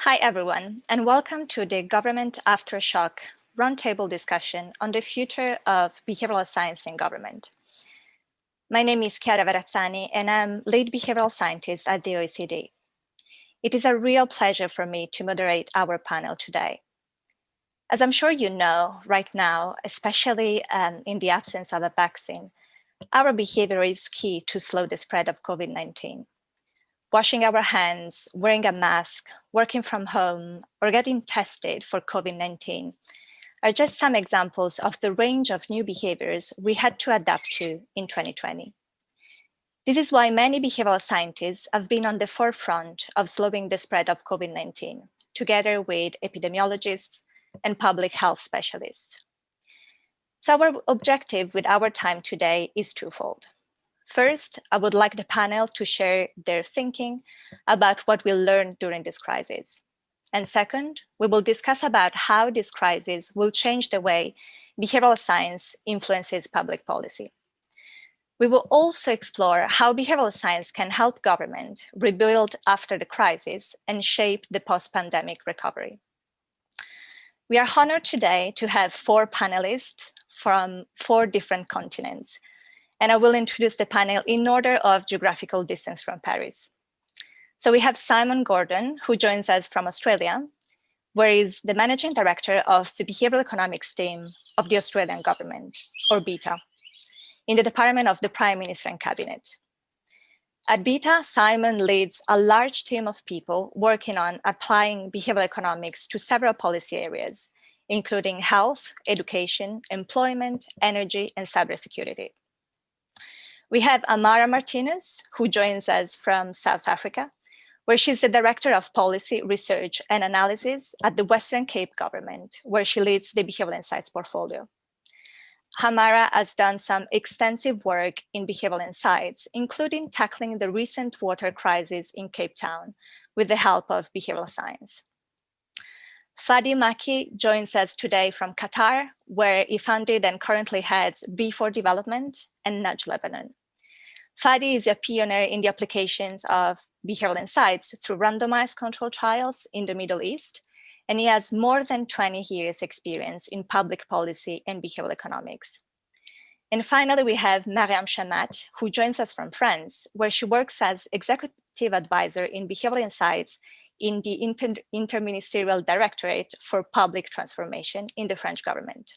Hi, everyone, and welcome to the Government Aftershock Roundtable discussion on the future of behavioral science in government. My name is Chiara Varazzani, and I'm lead behavioral scientist at the OECD. It is a real pleasure for me to moderate our panel today. As I'm sure you know, right now, especially in the absence of a vaccine, our behavior is key to slow the spread of COVID-19. Washing our hands, wearing a mask, working from home, or getting tested for COVID-19 are just some examples of the range of new behaviors we had to adapt to in 2020. This is why many behavioral scientists have been on the forefront of slowing the spread of COVID-19, together with epidemiologists and public health specialists. So our objective with our time today is twofold. First, I would like the panel to share their thinking about what we learned during this crisis. And second, we will discuss about how this crisis will change the way behavioral science influences public policy. We will also explore how behavioral science can help government rebuild after the crisis and shape the post-pandemic recovery. We are honored today to have 4 panelists from 4 different continents, and I will introduce the panel in order of geographical distance from Paris. So we have Simon Gordon, who joins us from Australia, where he is the Managing Director of the Behavioural Economics team of the Australian government, or BETA, in the Department of the Prime Minister and Cabinet. At BETA, Simon leads a large team of people working on applying behavioural economics to several policy areas, including health, education, employment, energy, and cybersecurity. We have Ammaarah Martinus, who joins us from South Africa, where she's the Director of Policy, Research and Analysis at the Western Cape government, where she leads the Behavioural Insights portfolio. Ammaarah has done some extensive work in behavioural insights, including tackling the recent water crisis in Cape Town with the help of behavioural science. Fadi Makki joins us today from Qatar, where he founded and currently heads B4 Development and Nudge Lebanon. Fadi is a pioneer in the applications of behavioral insights through randomized controlled trials in the Middle East, and he has more than 20 years experience in public policy and behavioral economics. And finally, we have Mariam Chammat, who joins us from France, where she works as executive advisor in behavioral insights in the Interministerial Directorate for Public Transformation in the French government.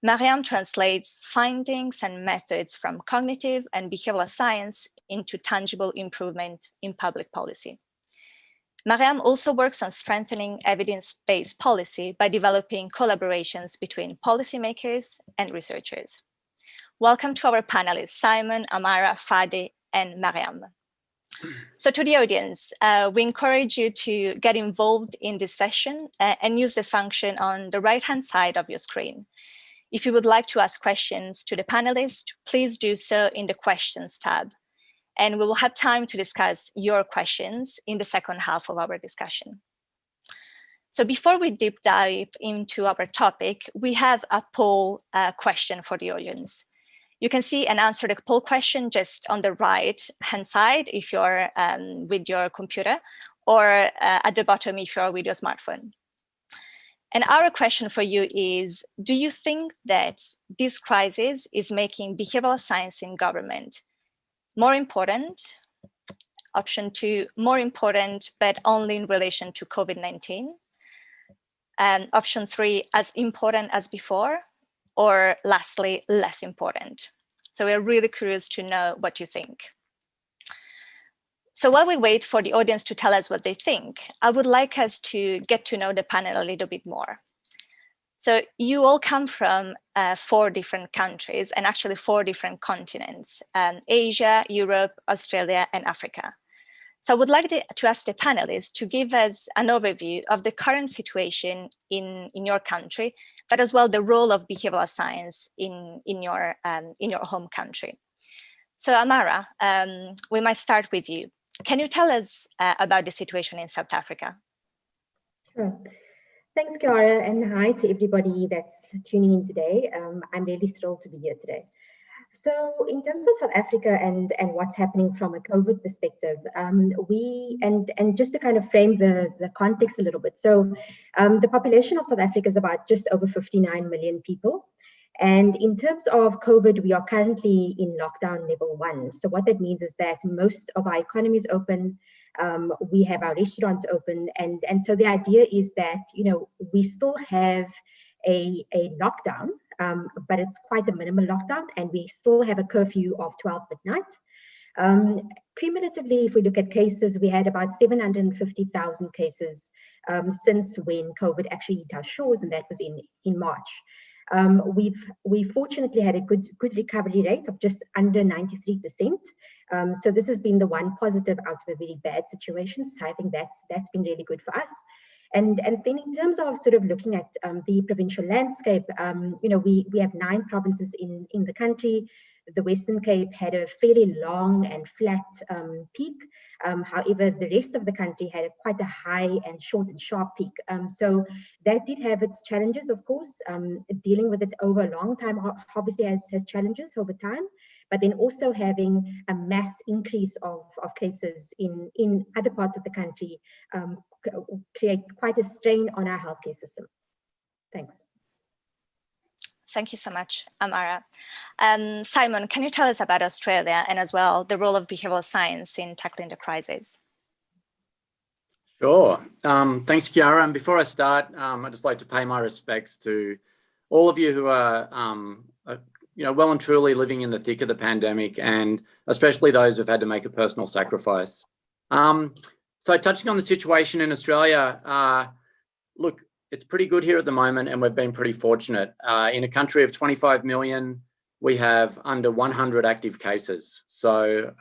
Mariam translates findings and methods from cognitive and behavioral science into tangible improvement in public policy. Mariam also works on strengthening evidence-based policy by developing collaborations between policymakers and researchers. Welcome to our panelists, Simon, Ammaarah, Fadi, and Mariam. So to the audience, we encourage you to get involved in this session and use the function on the right-hand side of your screen. If you would like to ask questions to the panelists, please do so in the questions tab. And we will have time to discuss your questions in the second half of our discussion. So before we deep dive into our topic, we have a poll question for the audience. You can see and answer the poll question just on the right-hand side if you're with your computer, or at the bottom if you're with your smartphone. And our question for you is, do you think that this crisis is making behavioral science in government more important? Option 2, more important, but only in relation to COVID-19. And option 3, as important as before, or lastly, less important. So we're really curious to know what you think. So while we wait for the audience to tell us what they think, I would like us to get to know the panel a little bit more. So you all come from 4 different countries, and actually 4 different continents, Asia, Europe, Australia, and Africa. So I would like to ask the panelists to give us an overview of the current situation in your country, but as well the role of behavioral science in your home country. So Ammaarah, we might start with you. Can you tell us about the situation in South Africa? Sure. Thanks, Chiara, and hi to everybody that's tuning in today. I'm really thrilled to be here today. So in terms of South Africa and what's happening from a COVID perspective, and just to kind of frame the context a little bit. So the population of South Africa is about just over 59 million people. And in terms of COVID, we are currently in lockdown level 1. So what that means is that most of our economy is open. We have our restaurants open. And so the idea is that, we still have a lockdown, but it's quite a minimal lockdown, and we still have a curfew of 12 midnight. Cumulatively, if we look at cases, we had about 750,000 cases since when COVID actually hit our shores, and that was in March. We fortunately had a good recovery rate of just under 93%. So this has been the one positive out of a very bad situation. So I think that's been really good for us. And then in terms of sort of looking at the provincial landscape, we have 9 provinces in the country. The Western Cape had a fairly long and flat peak. However, the rest of the country had quite a high and short and sharp peak. So that did have its challenges, of course. Dealing with it over a long time obviously has challenges over time, but then also having a mass increase of cases in other parts of the country create quite a strain on our healthcare system. Thanks. Thank you so much, Ammaarah. Simon, can you tell us about Australia and as well the role of behavioral science in tackling the crisis? Sure. Thanks, Chiara. And before I start, I'd just like to pay my respects to all of you who are, well and truly living in the thick of the pandemic, and especially those who've had to make a personal sacrifice. So touching on the situation in Australia, look, it's pretty good here at the moment, and we've been pretty fortunate. In a country of 25 million, we have under 100 active cases. So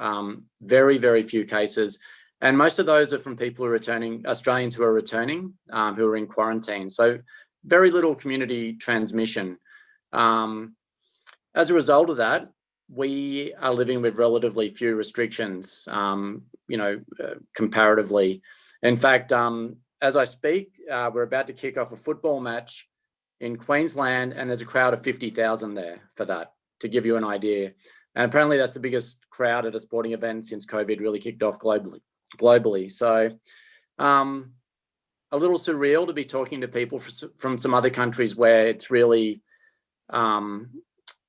very, very few cases. And most of those are from people who are returning, Australians who are returning, who are in quarantine. So very little community transmission. As a result of that, we are living with relatively few restrictions, comparatively. In fact, as I speak, we're about to kick off a football match in Queensland, and there's a crowd of 50,000 there for that, to give you an idea. And apparently that's the biggest crowd at a sporting event since COVID really kicked off globally. So a little surreal to be talking to people from some other countries where it's really,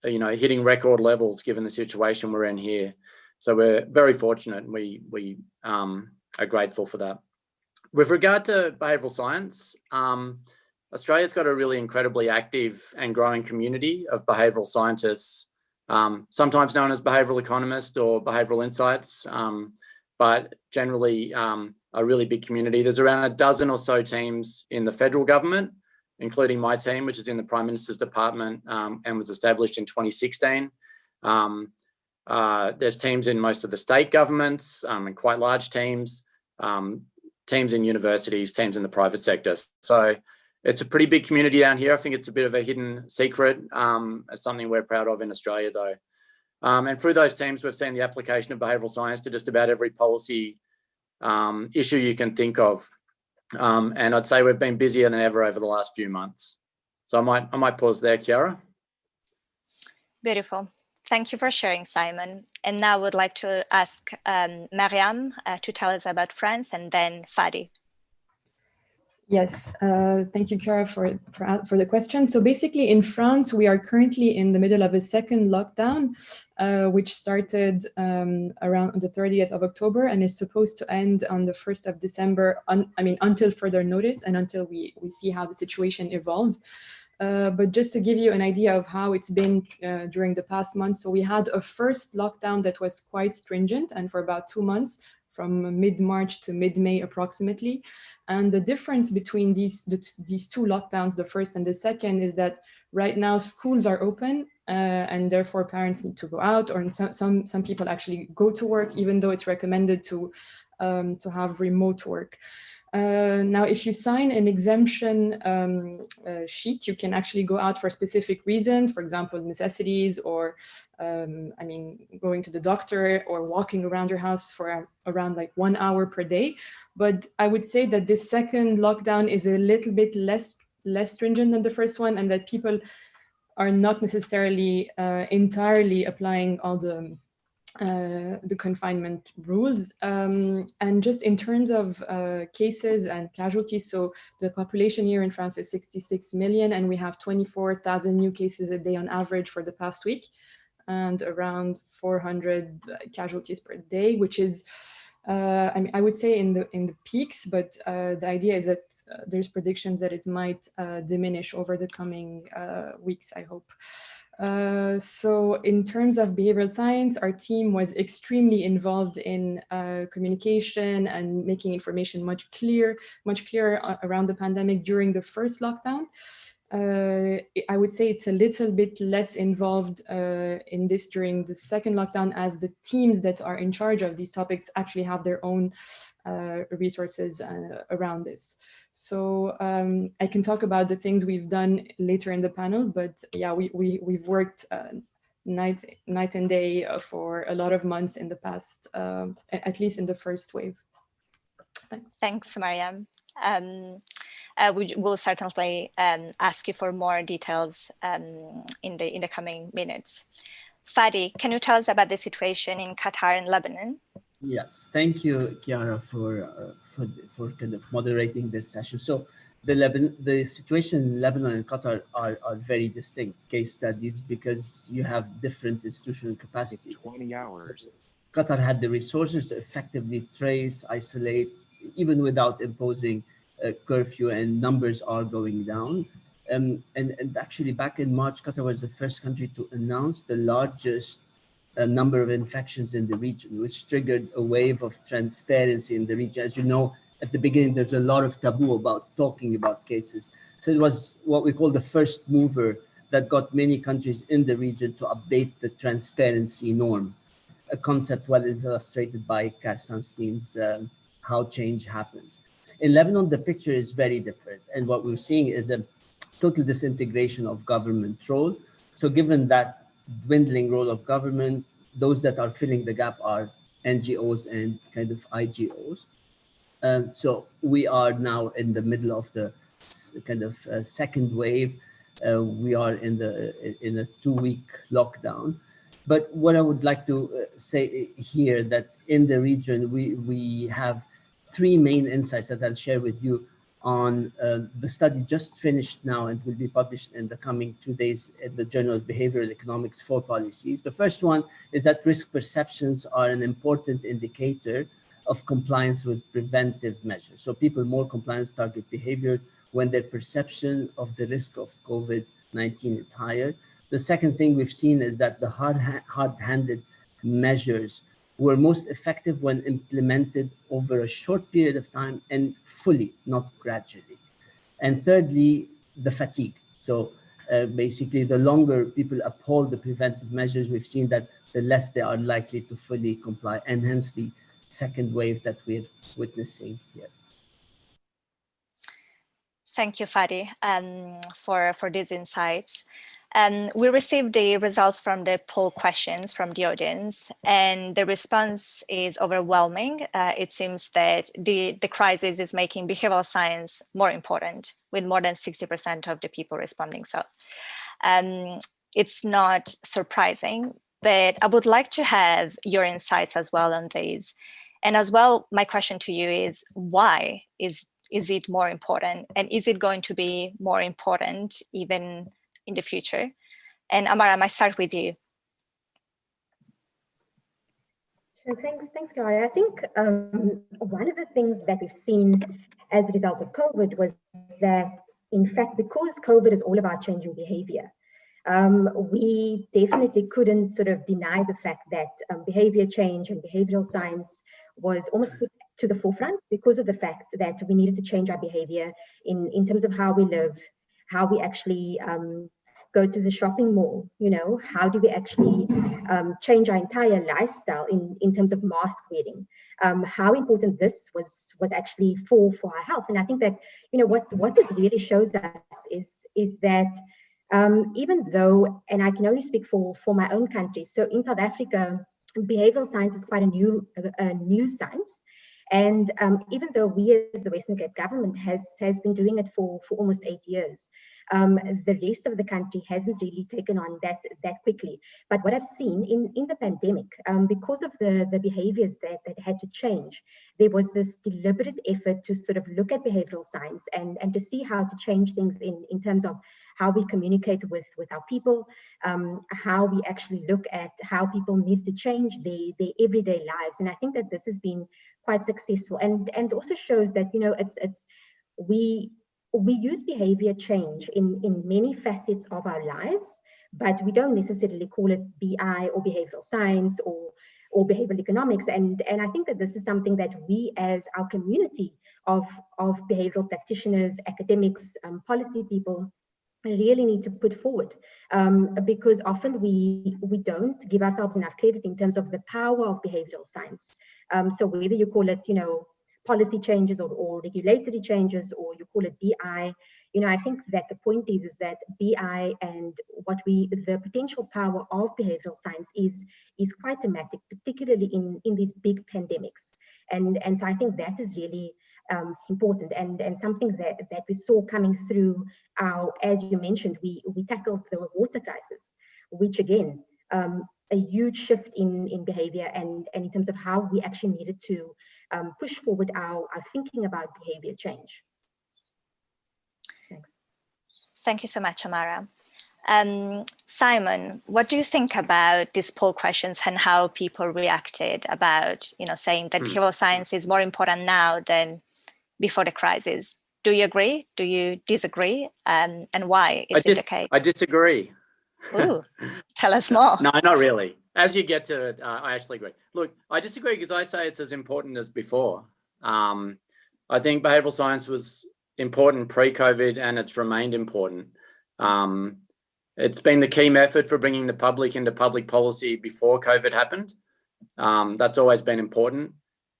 hitting record levels given the situation we're in here. So we're very fortunate, and we are grateful for that. With regard to behavioural science, Australia's got a really incredibly active and growing community of behavioural scientists, sometimes known as behavioural economists or behavioural insights, but generally a really big community. There's around a dozen or so teams in the federal government, including my team, which is in the Prime Minister's Department and was established in 2016. There's teams in most of the state governments and quite large teams, teams in universities, teams in the private sector. So it's a pretty big community down here. I think it's a bit of a hidden secret. It's something we're proud of in Australia, though. And through those teams, we've seen the application of behavioural science to just about every policy issue you can think of. And I'd say we've been busier than ever over the last few months. So I might pause there, Chiara. Beautiful. Thank you for sharing, Simon. And now I would like to ask Mariam to tell us about France, and then Fadi. Yes, thank you, Chiara, for the question. So basically in France, we are currently in the middle of a second lockdown, which started around the 30th of October and is supposed to end on the 1st of December, until further notice and until we see how the situation evolves. But just to give you an idea of how it's been during the past month, so we had a first lockdown that was quite stringent and for about 2 months, from mid-March to mid-May approximately. And the difference between these two lockdowns, the first and the second, is that right now schools are open and therefore parents need to go out, or some people actually go to work, even though it's recommended to have remote work. Now, if you sign an exemption sheet, you can actually go out for specific reasons, for example, necessities, or going to the doctor, or walking around your house for around like 1 hour per day. But I would say that this second lockdown is a little bit less stringent than the first one, and that people are not necessarily entirely applying all the confinement rules. And just in terms of cases and casualties, so the population here in France is 66 million, and we have 24,000 new cases a day on average for the past week, and around 400 casualties per day, which is, I mean, I would say in the peaks, but the idea is that there's predictions that it might diminish over the coming weeks, I hope. So in terms of behavioral science, our team was extremely involved in communication and making information much clearer around the pandemic during the first lockdown. I would say it's a little bit less involved in this during the second lockdown, as the teams that are in charge of these topics actually have their own resources around this. So I can talk about the things we've done later in the panel, but yeah, we've worked night and day for a lot of months in the past, at least in the first wave. Thanks. Thanks, Mariam. We will certainly ask you for more details in the coming minutes. Fadi, can you tell us about the situation in Qatar and Lebanon? Yes, thank you, Chiara, for kind of moderating this session. So the situation in Lebanon and Qatar are very distinct case studies because you have different institutional capacity. It's 20 hours. Qatar had the resources to effectively trace, isolate, even without imposing a curfew, and numbers are going down. And actually back in March, Qatar was the first country to announce the largest number of infections in the region, which triggered a wave of transparency in the region. As you know, at the beginning, there's a lot of taboo about talking about cases. So it was what we call the first mover that got many countries in the region to update the transparency norm, a concept well illustrated by Kastanstein's How Change Happens. In Lebanon, the picture is very different. And what we're seeing is a total disintegration of government role. So given that dwindling role of government, those that are filling the gap are NGOs and kind of IGOs. So we are now in the middle of the kind of second wave. We are in a 2-week lockdown. But what I would like to say here, that in the region, we have 3 main insights that I'll share with you on the study just finished now and will be published in the coming 2 days in the Journal of Behavioral Economics for Policies. The first one is that risk perceptions are an important indicator of compliance with preventive measures. So people more compliance target behavior when their perception of the risk of COVID-19 is higher. The second thing we've seen is that the hard-handed measures were most effective when implemented over a short period of time and fully, not gradually. And thirdly, the fatigue. So basically, the longer people uphold the preventive measures, we've seen that the less they are likely to fully comply, and hence the second wave that we're witnessing here. Thank you, Fadi, for these insights. We received the results from the poll questions from the audience, and the response is overwhelming. It seems that the crisis is making behavioral science more important, with more than 60% of the people responding so. It's not surprising, but I would like to have your insights as well on these. And as well, my question to you is, why is it more important? And is it going to be more important even in the future? And Ammaarah, I might start with you. Sure, thanks, Chiara. I think one of the things that we've seen as a result of COVID was that, in fact, because COVID is all about changing behavior, we definitely couldn't sort of deny the fact that behavior change and behavioral science was almost put to the forefront because of the fact that we needed to change our behavior in terms of how we live, how we actually go to the shopping mall, you know, how do we actually change our entire lifestyle in terms of mask wearing, how important this was actually for our health. And I think that, you know, what this really shows us is that even though, and I can only speak for my own country, so in South Africa, behavioral science is quite a new science. And even though we as the Western Cape government has been doing it for almost 8 years, The rest of the country hasn't really taken on that quickly. But what I've seen in the pandemic, because of the behaviors that had to change, there was this deliberate effort to sort of look at behavioral science and to see how to change things in terms of how we communicate with our people, how we actually look at how people need to change their everyday lives. And I think that this has been quite successful, and also shows that, you know, we use behavior change in many facets of our lives, but we don't necessarily call it BI or behavioral science or behavioral economics. And I think that this is something that we, as our community of behavioral practitioners, academics, policy people, really need to put forward, because often we don't give ourselves enough credit in terms of the power of behavioral science. So whether you call it, you know, policy changes or regulatory changes, or you call it BI, you know, I think that the point is that BI and the potential power of behavioral science is quite dramatic, particularly in these big pandemics. And so I think that is really important, and something that we saw coming through as you mentioned, we tackled the water crisis, which again, a huge shift in behavior and in terms of how we actually needed to push forward our thinking about behavior change. Thanks. Thank you so much, Ammaarah. Simon, what do you think about these poll questions and how people reacted about, you know, saying that behavioral science is more important now than before the crisis? Do you agree? Do you disagree? And why is it the case? I disagree. Ooh, tell us more. No, not really. As you get to it, I actually agree. Look, I disagree because I say it's as important as before. I think behavioral science was important pre-COVID and it's remained important. It's been the key method for bringing the public into public policy before COVID happened. That's always been important.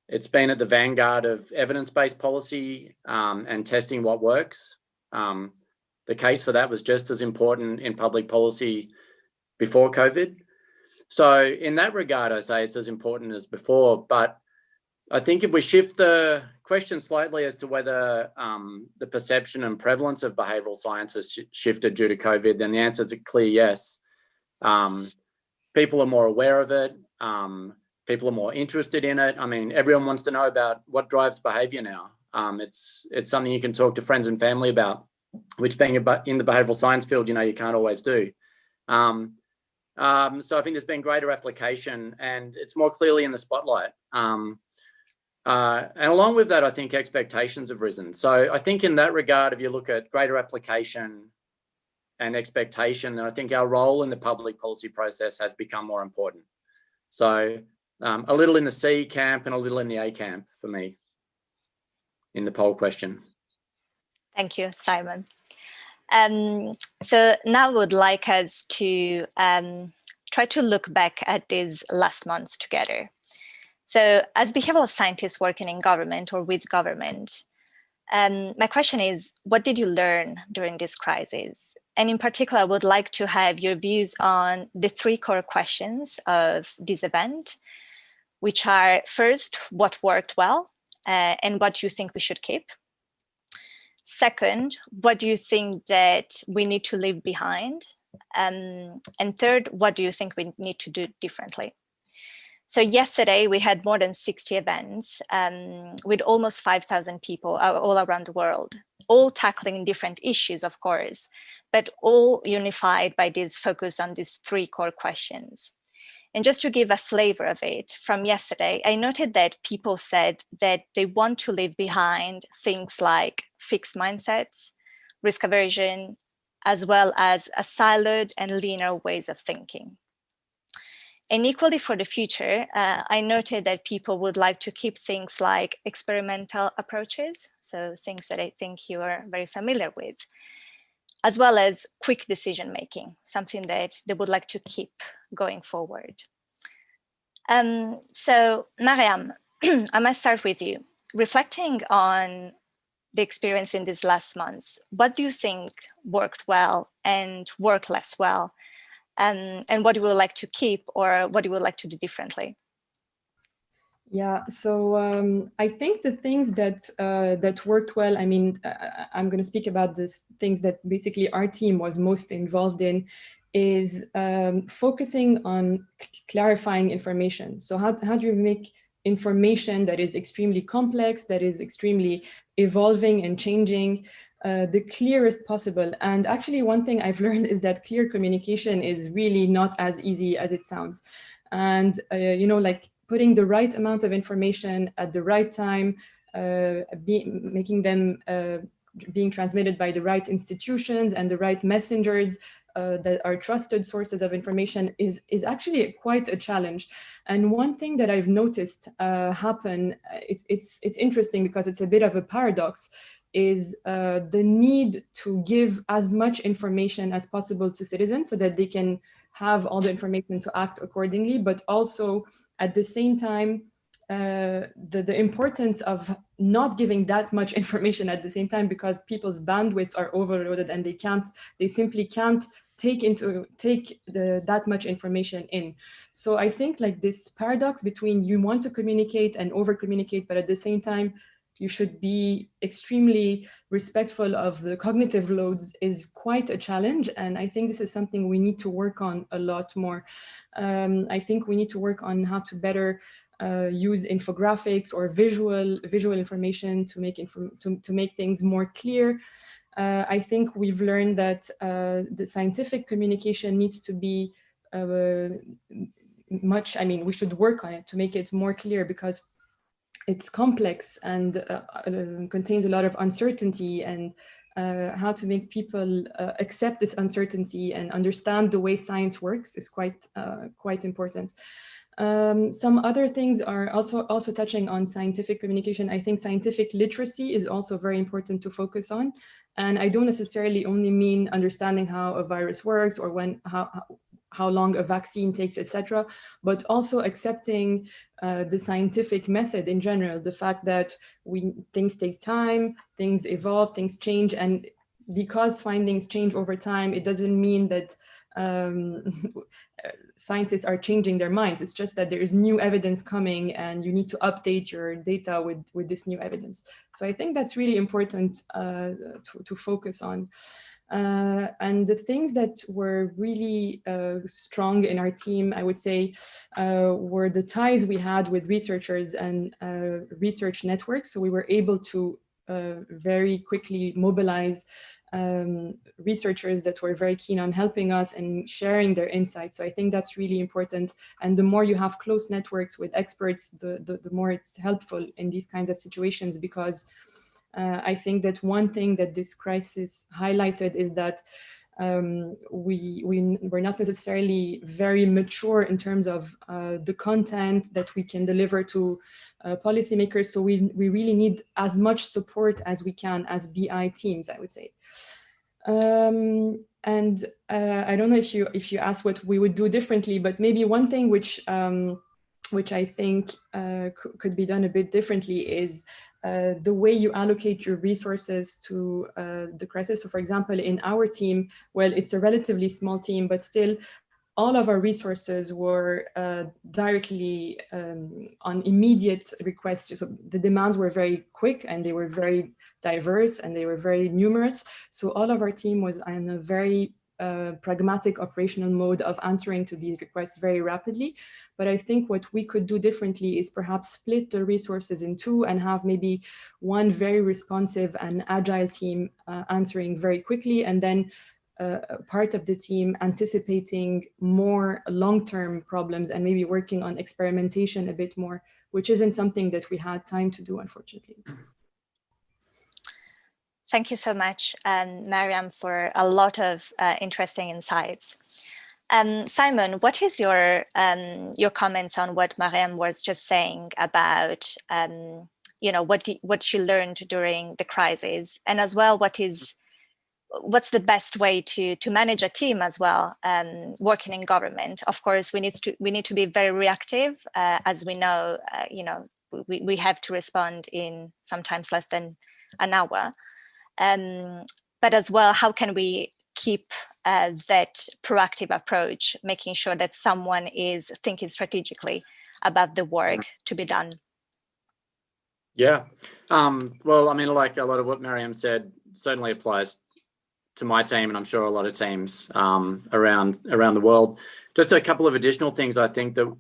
It's been at the vanguard of evidence-based policy and testing what works. The case for that was just as important in public policy before COVID. So in that regard, I say it's as important as before. But I think if we shift the question slightly as to whether the perception and prevalence of behavioural science has shifted due to COVID, then the answer is a clear yes. People are more aware of it. People are more interested in it. I mean, everyone wants to know about what drives behaviour now. It's something you can talk to friends and family about, which being in the behavioural science field, you know, you can't always do. So I think there's been greater application and it's more clearly in the spotlight. And along with that, I think expectations have risen. So I think in that regard, if you look at greater application and expectation, I think our role in the public policy process has become more important. So a little in the C camp and a little in the A camp for me in the poll question. Thank you, Simon. So now I would like us to try to look back at these last months together. So as behavioral scientists working in government or with government, my question is, what did you learn during this crisis? And in particular, I would like to have your views on the three core questions of this event, which are first, what worked well and what you think we should keep? Second, what do you think that we need to leave behind? And third, what do you think we need to do differently? So yesterday we had more than 60 events with almost 5,000 people all around the world, all tackling different issues, of course, but all unified by this focus on these three core questions. And just to give a flavor of it, from yesterday, I noted that people said that they want to leave behind things like fixed mindsets, risk aversion, as well as a siloed and linear ways of thinking. And equally for the future, I noted that people would like to keep things like experimental approaches, so things that I think you are very familiar with, as well as quick decision-making, something that they would like to keep going forward. So Mariam, I must start with you. Reflecting on the experience in these last months, what do you think worked well and worked less well? And what you would like to keep or what you would like to do differently? Yeah, so I think the things that that worked well, I mean, I'm going to speak about this things that basically our team was most involved in, is focusing on clarifying information. So how do you make information that is extremely complex, that is extremely evolving and changing, the clearest possible? And actually, one thing I've learned is that clear communication is really not as easy as it sounds. And, you know, like putting the right amount of information at the right time, making them being transmitted by the right institutions and the right messengers that are trusted sources of information is actually quite a challenge. And one thing that I've noticed happen, it's interesting because it's a bit of a paradox, is the need to give as much information as possible to citizens so that they can have all the information to act accordingly, but also at the same time, the importance of not giving that much information at the same time, because people's bandwidths are overloaded and they simply can't take that much information in. So I think like this paradox between you want to communicate and over communicate, but at the same time, you should be extremely respectful of the cognitive loads is quite a challenge. And I think this is something we need to work on a lot more. I think we need to work on how to better use infographics or visual information to make things more clear. I think we've learned that the scientific communication needs to be we should work on it to make it more clear, because it's complex and contains a lot of uncertainty, and how to make people accept this uncertainty and understand the way science works is quite important. Some other things are also touching on scientific communication. I think scientific literacy is also very important to focus on. And I don't necessarily only mean understanding how a virus works or how long a vaccine takes, etc., but also accepting the scientific method in general, the fact that things take time, things evolve, things change, and because findings change over time, it doesn't mean that scientists are changing their minds. It's just that there is new evidence coming and you need to update your data with this new evidence. So I think that's really important to focus on. And the things that were really strong in our team, I would say, were the ties we had with researchers and research networks. So we were able to very quickly mobilize researchers that were very keen on helping us and sharing their insights. So I think that's really important. And the more you have close networks with experts, the more it's helpful in these kinds of situations, because I think that one thing that this crisis highlighted is that we're not necessarily very mature in terms of the content that we can deliver to policymakers. So we really need as much support as we can as BI teams, I would say. And I don't know if you asked what we would do differently, but maybe one thing which I think could be done a bit differently is the way you allocate your resources to the crisis. So for example, in our team, well, it's a relatively small team, but still all of our resources were directly on immediate requests. So the demands were very quick and they were very diverse and they were very numerous. So all of our team was in a very pragmatic operational mode of answering to these requests very rapidly. But I think what we could do differently is perhaps split the resources in two and have maybe one very responsive and agile team answering very quickly, and then part of the team anticipating more long-term problems and maybe working on experimentation a bit more, which isn't something that we had time to do, unfortunately. Thank you so much, Mariam, for a lot of interesting insights. Simon, what is your comments on what Mariam was just saying about what she learned during the crisis, and as well what's the best way to manage a team as well, working in government? Of course, we need to be very reactive, as we know. We have to respond in sometimes less than an hour. But as well, how can we keep that proactive approach, making sure that someone is thinking strategically about the work to be done? Yeah. Well, I mean, like a lot of what Mariam said certainly applies to my team, and I'm sure a lot of teams around the world. Just a couple of additional things I think that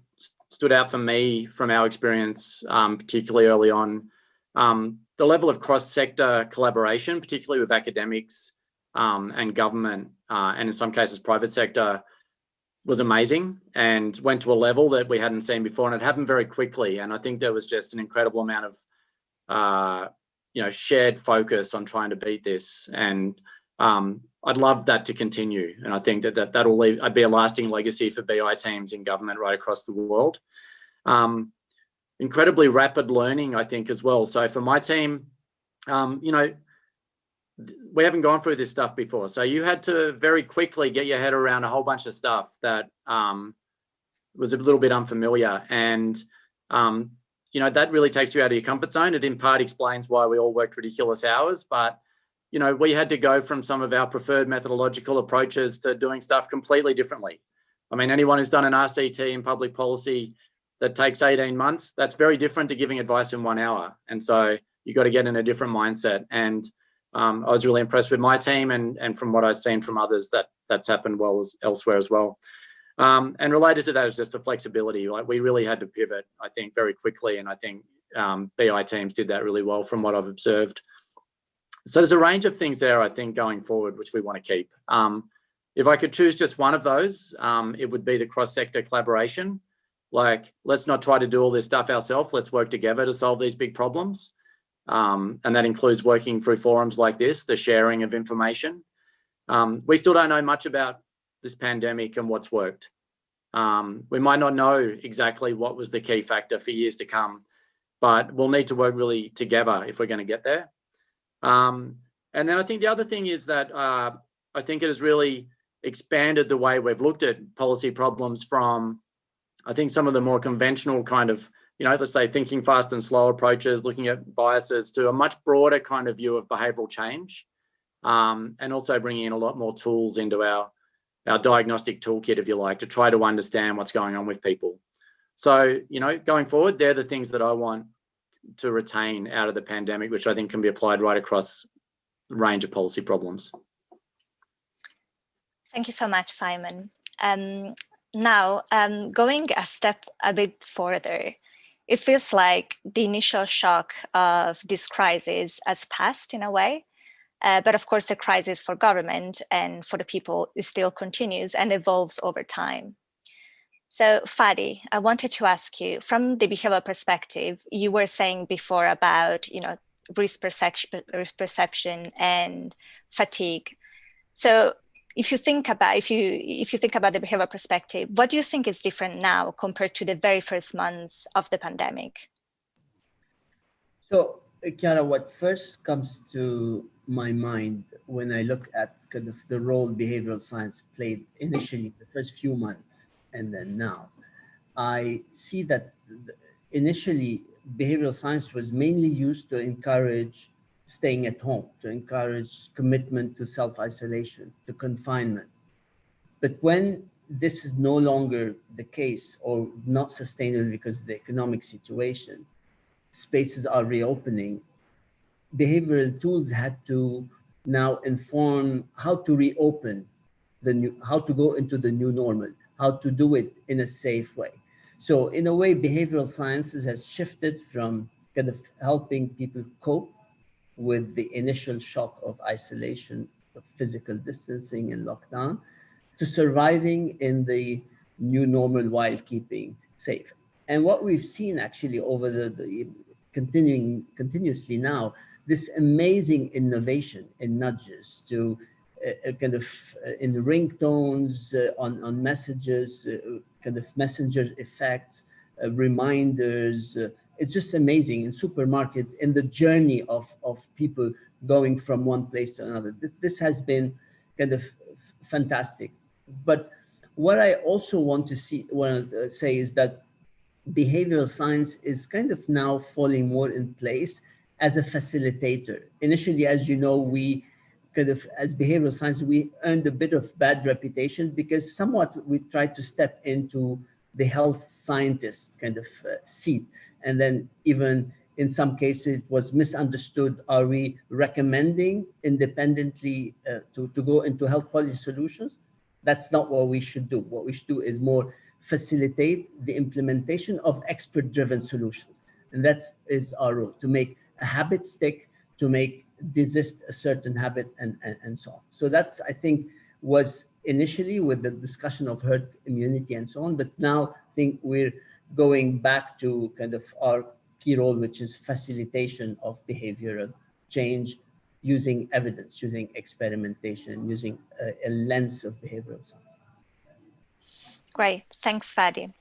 stood out for me from our experience, particularly early on. The level of cross-sector collaboration, particularly with academics and government, and in some cases private sector, was amazing and went to a level that we hadn't seen before, and it happened very quickly. And I think there was just an incredible amount of shared focus on trying to beat this. And I'd love that to continue. And I think that'll be a lasting legacy for BI teams in government right across the world. Incredibly rapid learning, I think, as well. So for my team, we haven't gone through this stuff before. So you had to very quickly get your head around a whole bunch of stuff that was a little bit unfamiliar. And, that really takes you out of your comfort zone. It in part explains why we all worked ridiculous hours. But, we had to go from some of our preferred methodological approaches to doing stuff completely differently. I mean, anyone who's done an RCT in public policy that takes 18 months, that's very different to giving advice in 1 hour. And so you got to get in a different mindset. And I was really impressed with my team, and from what I've seen from others, that's happened well elsewhere as well. And related to that is just the flexibility. Like, we really had to pivot, I think, very quickly. And I think BI teams did that really well from what I've observed. So there's a range of things there, I think, going forward, which we want to keep. If I could choose just one of those, it would be the cross-sector collaboration. Like, let's not try to do all this stuff ourselves. Let's work together to solve these big problems. And that includes working through forums like this, the sharing of information. We still don't know much about this pandemic and what's worked. We might not know exactly what was the key factor for years to come, but we'll need to work really together if we're going to get there. And then I think the other thing is that I think it has really expanded the way we've looked at policy problems from, I think, some of the more conventional kind of, let's say thinking fast and slow approaches, looking at biases, to a much broader kind of view of behavioural change, and also bringing in a lot more tools into our diagnostic toolkit, if you like, to try to understand what's going on with people. So, going forward, they're the things that I want to retain out of the pandemic, which I think can be applied right across a range of policy problems. Thank you so much, Simon. Now, going a step a bit further, it feels like the initial shock of this crisis has passed in a way. But of course, the crisis for government and for the people still continues and evolves over time. So Fadi, I wanted to ask you, from the behavioral perspective, you were saying before about, risk perception and fatigue. So if you think about the behavioral perspective, what do you think is different now compared to the very first months of the pandemic? So, Chiara, what first comes to my mind when I look at kind of the role behavioral science played initially the first few months and then now, I see that initially behavioral science was mainly used to encourage staying at home, to encourage commitment to self-isolation, to confinement. But when this is no longer the case or not sustainable because of the economic situation, spaces are reopening, behavioral tools had to now inform how to reopen how to go into the new normal, how to do it in a safe way. So in a way, behavioral sciences has shifted from kind of helping people cope with the initial shock of isolation, of physical distancing and lockdown, to surviving in the new normal while keeping safe. And what we've seen actually over the continuously now, this amazing innovation in nudges to kind of in ringtones, on messages, kind of messenger effects, reminders. It's just amazing in supermarket, in the journey of people going from one place to another. This has been kind of fantastic. But what I also want to say is that behavioral science is kind of now falling more in place as a facilitator. Initially, as you know, we kind of, as behavioral science, we earned a bit of bad reputation because somewhat we tried to step into the health scientist kind of seat. And then even in some cases it was misunderstood. Are we recommending independently to go into health policy solutions? That's not what we should do. What we should do is more facilitate the implementation of expert-driven solutions. And that is our role, to make a habit stick, to make desist a certain habit, and so on. So that's, I think, was initially with the discussion of herd immunity and so on, but now I think we're going back to kind of our key role, which is facilitation of behavioral change using evidence, using experimentation, using a lens of behavioral science. Great, thanks, Fadi.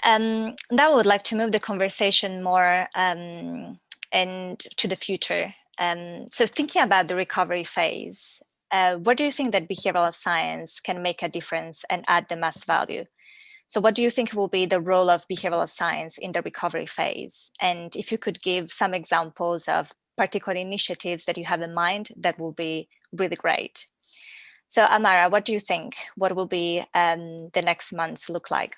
Now I would like to move the conversation more and to the future. So thinking about the recovery phase, where do you think that behavioral science can make a difference and add the most value? So what do you think will be the role of behavioral science in the recovery phase? And if you could give some examples of particular initiatives that you have in mind, that will be really great. So Ammaarah, what do you think? What will be the next months look like?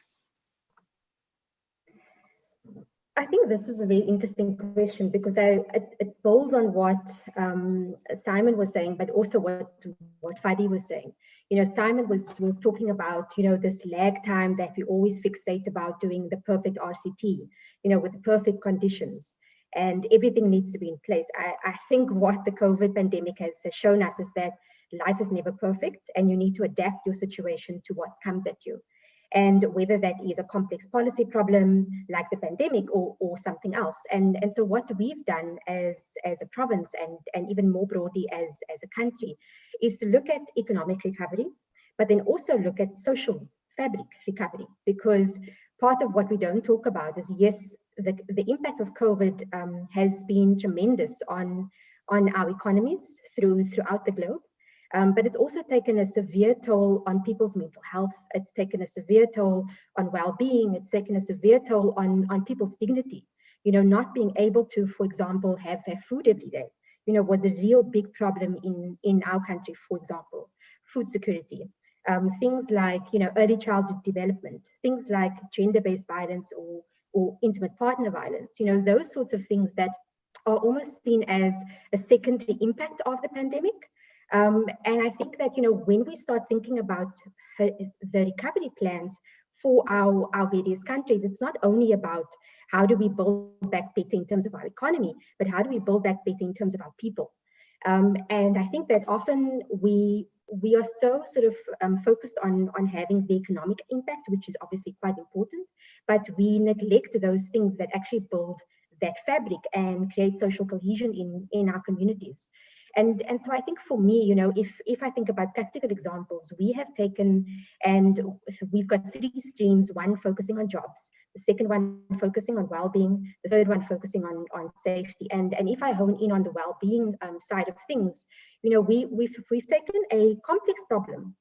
I think this is a very interesting question because it builds on what Simon was saying, but also what Fadi was saying. You know, Simon was talking about, you know, this lag time that we always fixate about doing the perfect RCT, you know, with the perfect conditions, and everything needs to be in place. I think what the COVID pandemic has shown us is that life is never perfect, and you need to adapt your situation to what comes at you. And whether that is a complex policy problem like the pandemic or something else. And so what we've done as a province and even more broadly as a country is to look at economic recovery, but then also look at social fabric recovery, because part of what we don't talk about is, yes, the impact of COVID has been tremendous on our economies throughout the globe. But it's also taken a severe toll on people's mental health. It's taken a severe toll on well-being. It's taken a severe toll on people's dignity. You know, not being able to, for example, have food every day, you know, was a real big problem in our country, for example. Food security, things like, you know, early childhood development, things like gender-based violence or intimate partner violence, you know, those sorts of things that are almost seen as a secondary impact of the pandemic. And I think that, you know, when we start thinking about the recovery plans for our various countries, it's not only about how do we build back better in terms of our economy, but how do we build back better in terms of our people. And I think that often we are so sort of focused on having the economic impact, which is obviously quite important, but we neglect those things that actually build that fabric and create social cohesion in our communities. And so I think for me, you know, if I think about practical examples, we have taken, and we've got 3 streams, one focusing on jobs, the second one focusing on well-being, the third one focusing on safety. And if I hone in on the well-being side of things, you know, we've taken a complex problem.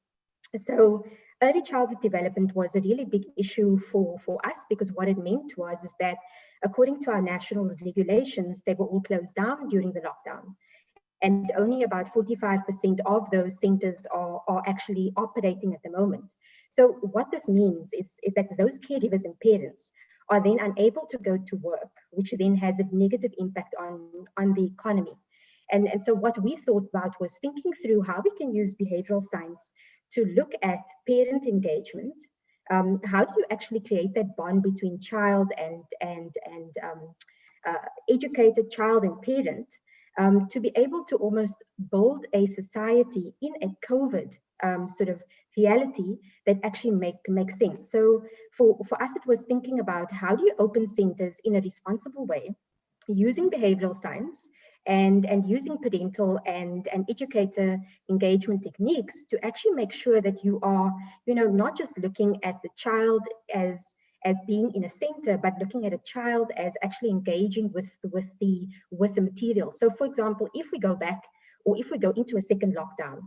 So early childhood development was a really big issue for us, because what it meant was is that according to our national regulations, they were all closed down during the lockdown. And only about 45% of those centers are actually operating at the moment. So what this means is that those caregivers and parents are then unable to go to work, which then has a negative impact on the economy. And so what we thought about was thinking through how we can use behavioral science to look at parent engagement. How do you actually create that bond between child and educated child and parent? To be able to almost build a society in a COVID sort of reality that actually makes sense. So for us, it was thinking about how do you open centers in a responsible way, using behavioral science and using parental and educator engagement techniques to actually make sure that you are, you know, not just looking at the child as being in a center, but looking at a child as actually engaging with the material. So for example, if we go back, or if we go into a second lockdown,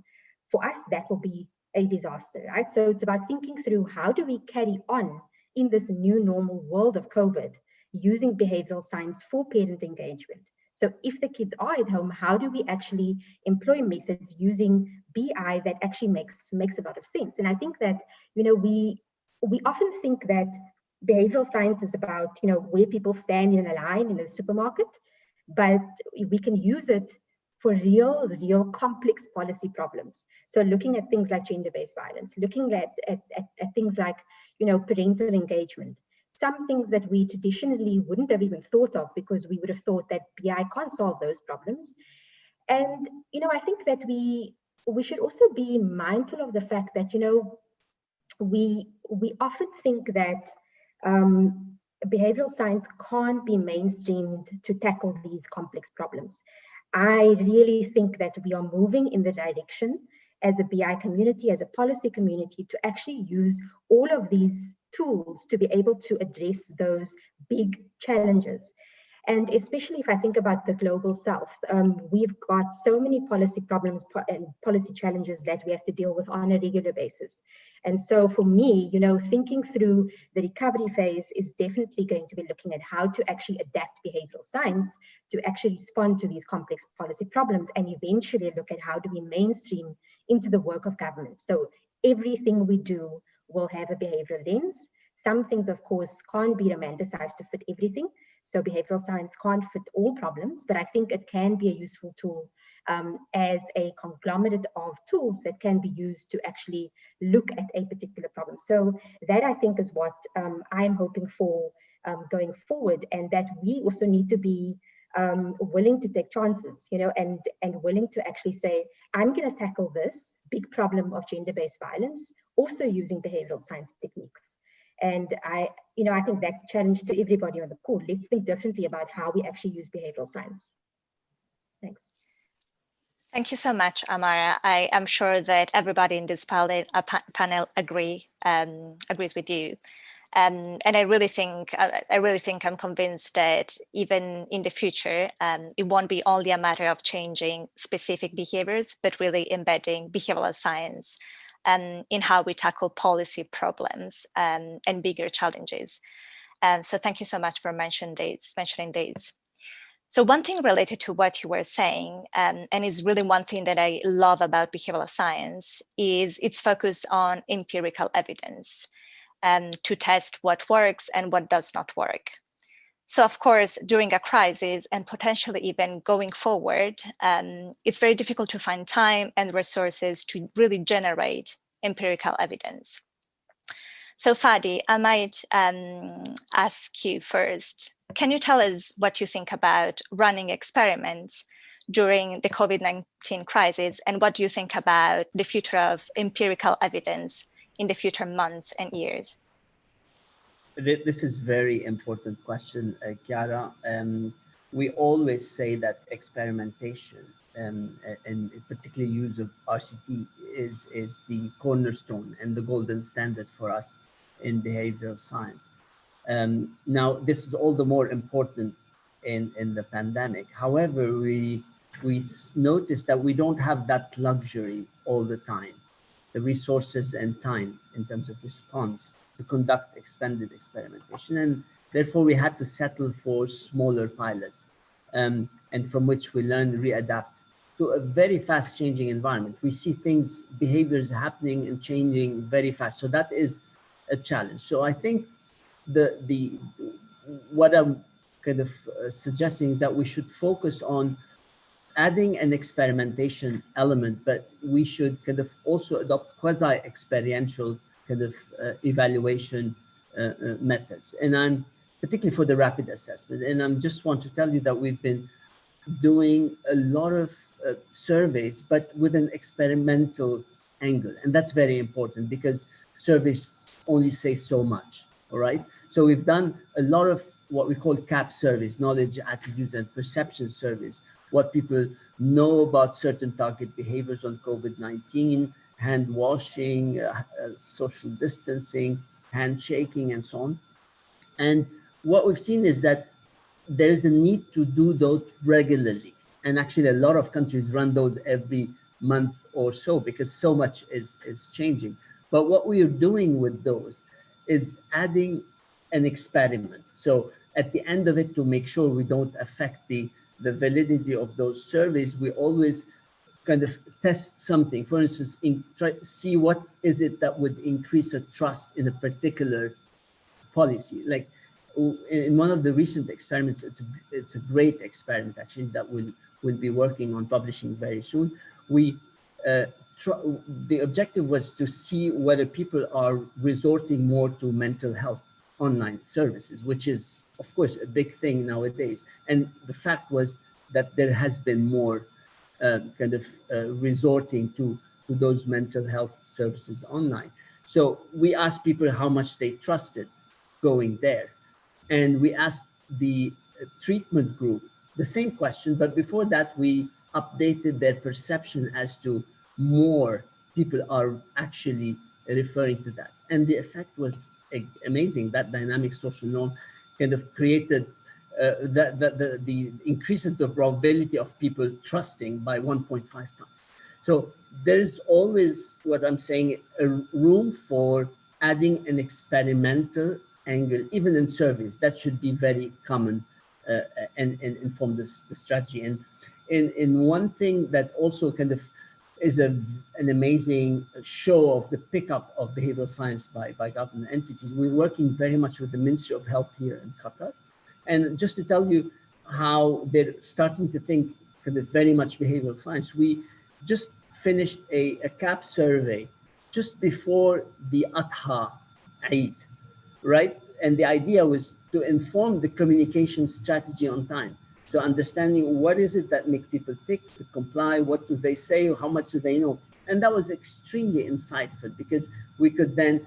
for us, that will be a disaster, right? So it's about thinking through how do we carry on in this new normal world of COVID using behavioral science for parent engagement. So if the kids are at home, how do we actually employ methods using BI that actually makes a lot of sense? And I think that, you know, we often think that behavioral science is about, where people stand in a line in a supermarket, but we can use it for real complex policy problems. So looking at things like gender-based violence, looking at things like, parental engagement, some things that we traditionally wouldn't have even thought of because we would have thought that BI can't solve those problems. And, I think that we should also be mindful of the fact that, we often think that behavioral science can't be mainstreamed to tackle these complex problems. I really think that we are moving in the direction as a BI community, as a policy community, to actually use all of these tools to be able to address those big challenges. And especially if I think about the global south, we've got so many policy problems and policy challenges that we have to deal with on a regular basis. And so for me, thinking through the recovery phase is definitely going to be looking at how to actually adapt behavioral science to actually respond to these complex policy problems, and eventually look at how do we mainstream into the work of government. So everything we do will have a behavioral lens. Some things, of course, can't be romanticized to fit everything. So behavioral science can't fit all problems, but I think it can be a useful tool as a conglomerate of tools that can be used to actually look at a particular problem. So that, I think, is what I'm hoping for going forward, and that we also need to be willing to take chances, and willing to actually say, I'm going to tackle this big problem of gender-based violence also using behavioral science techniques. And I think that's a challenge to everybody on the call. Let's think differently about how we actually use behavioral science. Thanks. Thank you so much, Ammaarah. I am sure that everybody in this panel agrees with you. And I really think I'm convinced that even in the future, it won't be only a matter of changing specific behaviors, but really embedding behavioral science in how we tackle policy problems and bigger challenges. So thank you so much for mentioning these. So one thing related to what you were saying, and is really one thing that I love about behavioral science, is its focus on empirical evidence to test what works and what does not work. So of course, during a crisis and potentially even going forward, it's very difficult to find time and resources to really generate empirical evidence. So Fadi, I might ask you first, can you tell us what you think about running experiments during the COVID-19 crisis, and what do you think about the future of empirical evidence in the future months and years? This is a very important question, Chiara. We always say that experimentation and particularly use of RCT is the cornerstone and the golden standard for us in behavioral science. Now, this is all the more important in the pandemic. However, we notice that we don't have that luxury all the time, the resources and time in terms of response to conduct expanded experimentation. And therefore, we had to settle for smaller pilots and from which we learn, readapt to a very fast changing environment. We see things, behaviors happening and changing very fast. So that is a challenge. So I think what I'm kind of suggesting is that we should focus on adding an experimentation element, but we should kind of also adopt quasi-experiential kind of evaluation methods. And I'm particularly for the rapid assessment. And I just want to tell you that we've been doing a lot of surveys, but with an experimental angle. And that's very important because surveys only say so much, all right? So we've done a lot of what we call CAP surveys, knowledge, attitudes, and perception surveys, what people know about certain target behaviors on COVID-19, hand washing, social distancing, handshaking, and so on. And what we've seen is that there's a need to do those regularly. And actually a lot of countries run those every month or so because so much is changing. But what we are doing with those is adding an experiment. So at the end of it, to make sure we don't affect the validity of those surveys, we always kind of test something. For instance, see what is it that would increase a trust in a particular policy. Like in one of the recent experiments, it's a great experiment actually that we'll be working on publishing very soon. We the objective was to see whether people are resorting more to mental health online services, which is of course a big thing nowadays. And the fact was that there has been more resorting to those mental health services online. So we asked people how much they trusted going there. And we asked the treatment group the same question, but before that, we updated their perception as to more people are actually referring to that. And the effect was amazing. That dynamic social norm kind of created the increases the probability of people trusting by 1.5 times. So there's always, what I'm saying, a room for adding an experimental angle, even in surveys. That should be very common and inform the strategy. And in one thing that also kind of is an amazing show of the pickup of behavioral science by government entities. We're working very much with the Ministry of Health here in Qatar. And just to tell you how they're starting to think kind of very much behavioral science, we just finished a CAP survey just before the Adha Eid, right? And the idea was to inform the communication strategy on time. So understanding what is it that makes people tick to comply, what do they say, how much do they know? And that was extremely insightful because we could then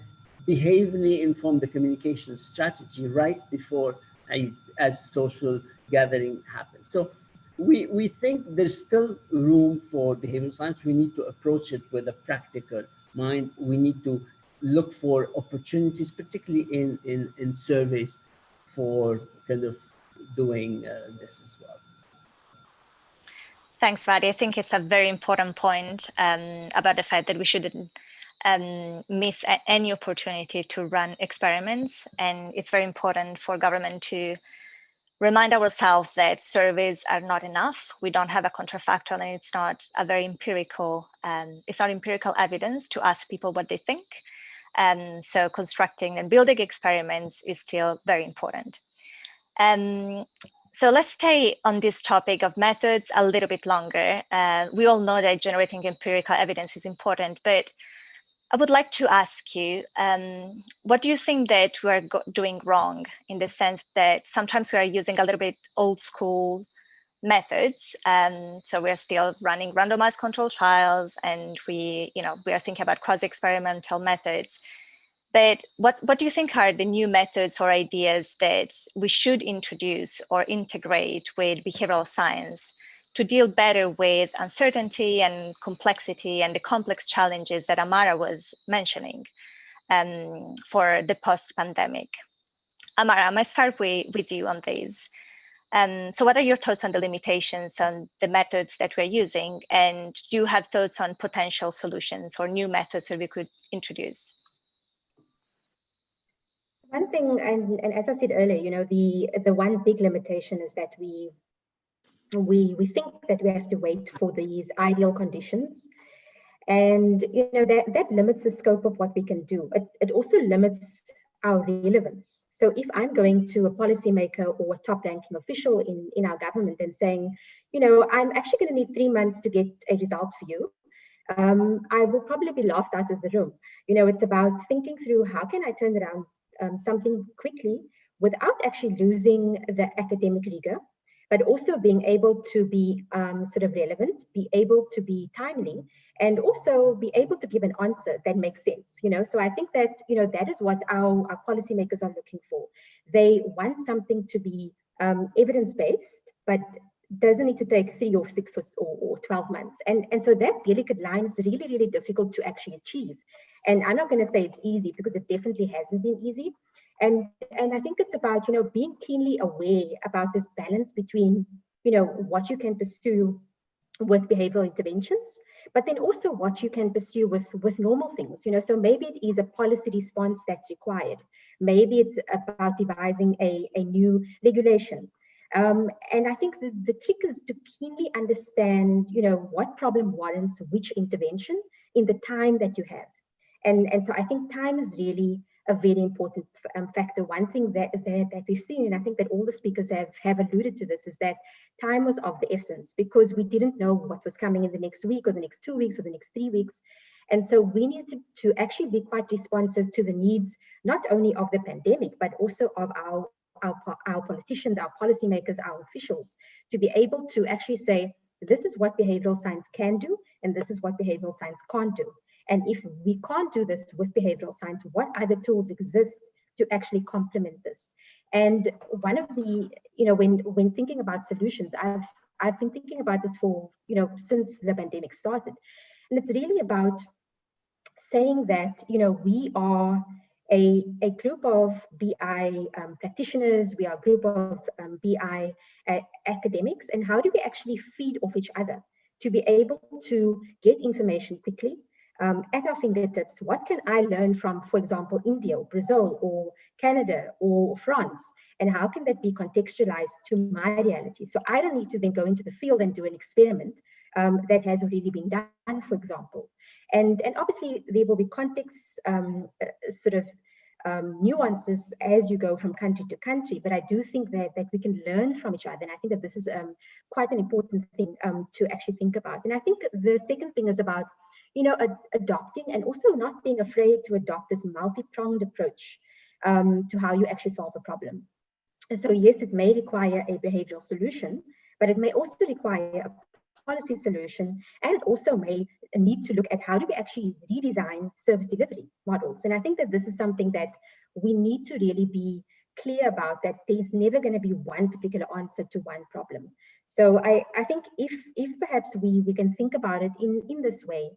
behaviorally inform the communication strategy right before as social gathering happens. So we think there's still room for behavioral science. We need to approach it with a practical mind. We need to look for opportunities, particularly in surveys, for kind of doing this as well. Thanks, Fadi. I think it's a very important point about the fact that we shouldn't miss any opportunity to run experiments. And it's very important for government to remind ourselves that surveys are not enough. We don't have a counterfactual, and it's not a very empirical, it's not empirical evidence to ask people what they think. So constructing and building experiments is still very important. So let's stay on this topic of methods a little bit longer. We all know that generating empirical evidence is important, but I would like to ask you, what do you think that we are doing wrong, in the sense that sometimes we are using a little bit old school methods? So we're still running randomized controlled trials, and we are thinking about quasi-experimental methods. But what do you think are the new methods or ideas that we should introduce or integrate with behavioral science to deal better with uncertainty and complexity and the complex challenges that Ammaarah was mentioning for the post-pandemic? Ammaarah, I might start with you on these. So what are your thoughts on the limitations on the methods that we're using? And do you have thoughts on potential solutions or new methods that we could introduce? One thing, and as I said earlier, the one big limitation is that we think that we have to wait for these ideal conditions, and that limits the scope of what we can do. It also limits our relevance. So if I'm going to a policymaker or a top-ranking official in our government and saying, I'm actually going to need 3 months to get a result for you, I will probably be laughed out of the room. It's about thinking through how can I turn around something quickly without actually losing the academic rigor, but also being able to be sort of relevant, be able to be timely, and also be able to give an answer that makes sense. So I think that that is what our policymakers are looking for. They want something to be evidence-based, but doesn't need to take 3 or 6 or 12 months. And so that delicate line is really, really difficult to actually achieve. And I'm not going to say it's easy, because it definitely hasn't been easy. And I think it's about, being keenly aware about this balance between, what you can pursue with behavioral interventions, but then also what you can pursue with normal things. So maybe it is a policy response that's required. Maybe it's about devising a new regulation. And I think the trick is to keenly understand, what problem warrants which intervention in the time that you have. And so I think time is really a very important factor. One thing that we've seen, and I think that all the speakers have alluded to this, is that time was of the essence, because we didn't know what was coming in the next week or the next 2 weeks or the next 3 weeks. And so we needed to actually be quite responsive to the needs, not only of the pandemic, but also of our politicians, our policymakers, our officials, to be able to actually say, this is what behavioral science can do, and this is what behavioral science can't do. And if we can't do this with behavioral science, what other tools exist to actually complement this? And one of the, when thinking about solutions, I've been thinking about this for, since the pandemic started. And it's really about saying that, we are a group of BI practitioners, we are a group of BI academics, and how do we actually feed off each other to be able to get information quickly at our fingertips? What can I learn from, for example, India or Brazil or Canada or France? And how can that be contextualized to my reality? So I don't need to then go into the field and do an experiment that has already been done, for example. And obviously there will be context nuances as you go from country to country, but I do think that we can learn from each other. And I think that this is quite an important thing to actually think about. And I think the second thing is about, adopting and also not being afraid to adopt this multi-pronged approach to how you actually solve a problem. And so yes, it may require a behavioral solution, but it may also require a policy solution, and it also may need to look at how do we actually redesign service delivery models. And I think that this is something that we need to really be clear about, that there's never going to be one particular answer to one problem. So I think if perhaps we can think about it in this way,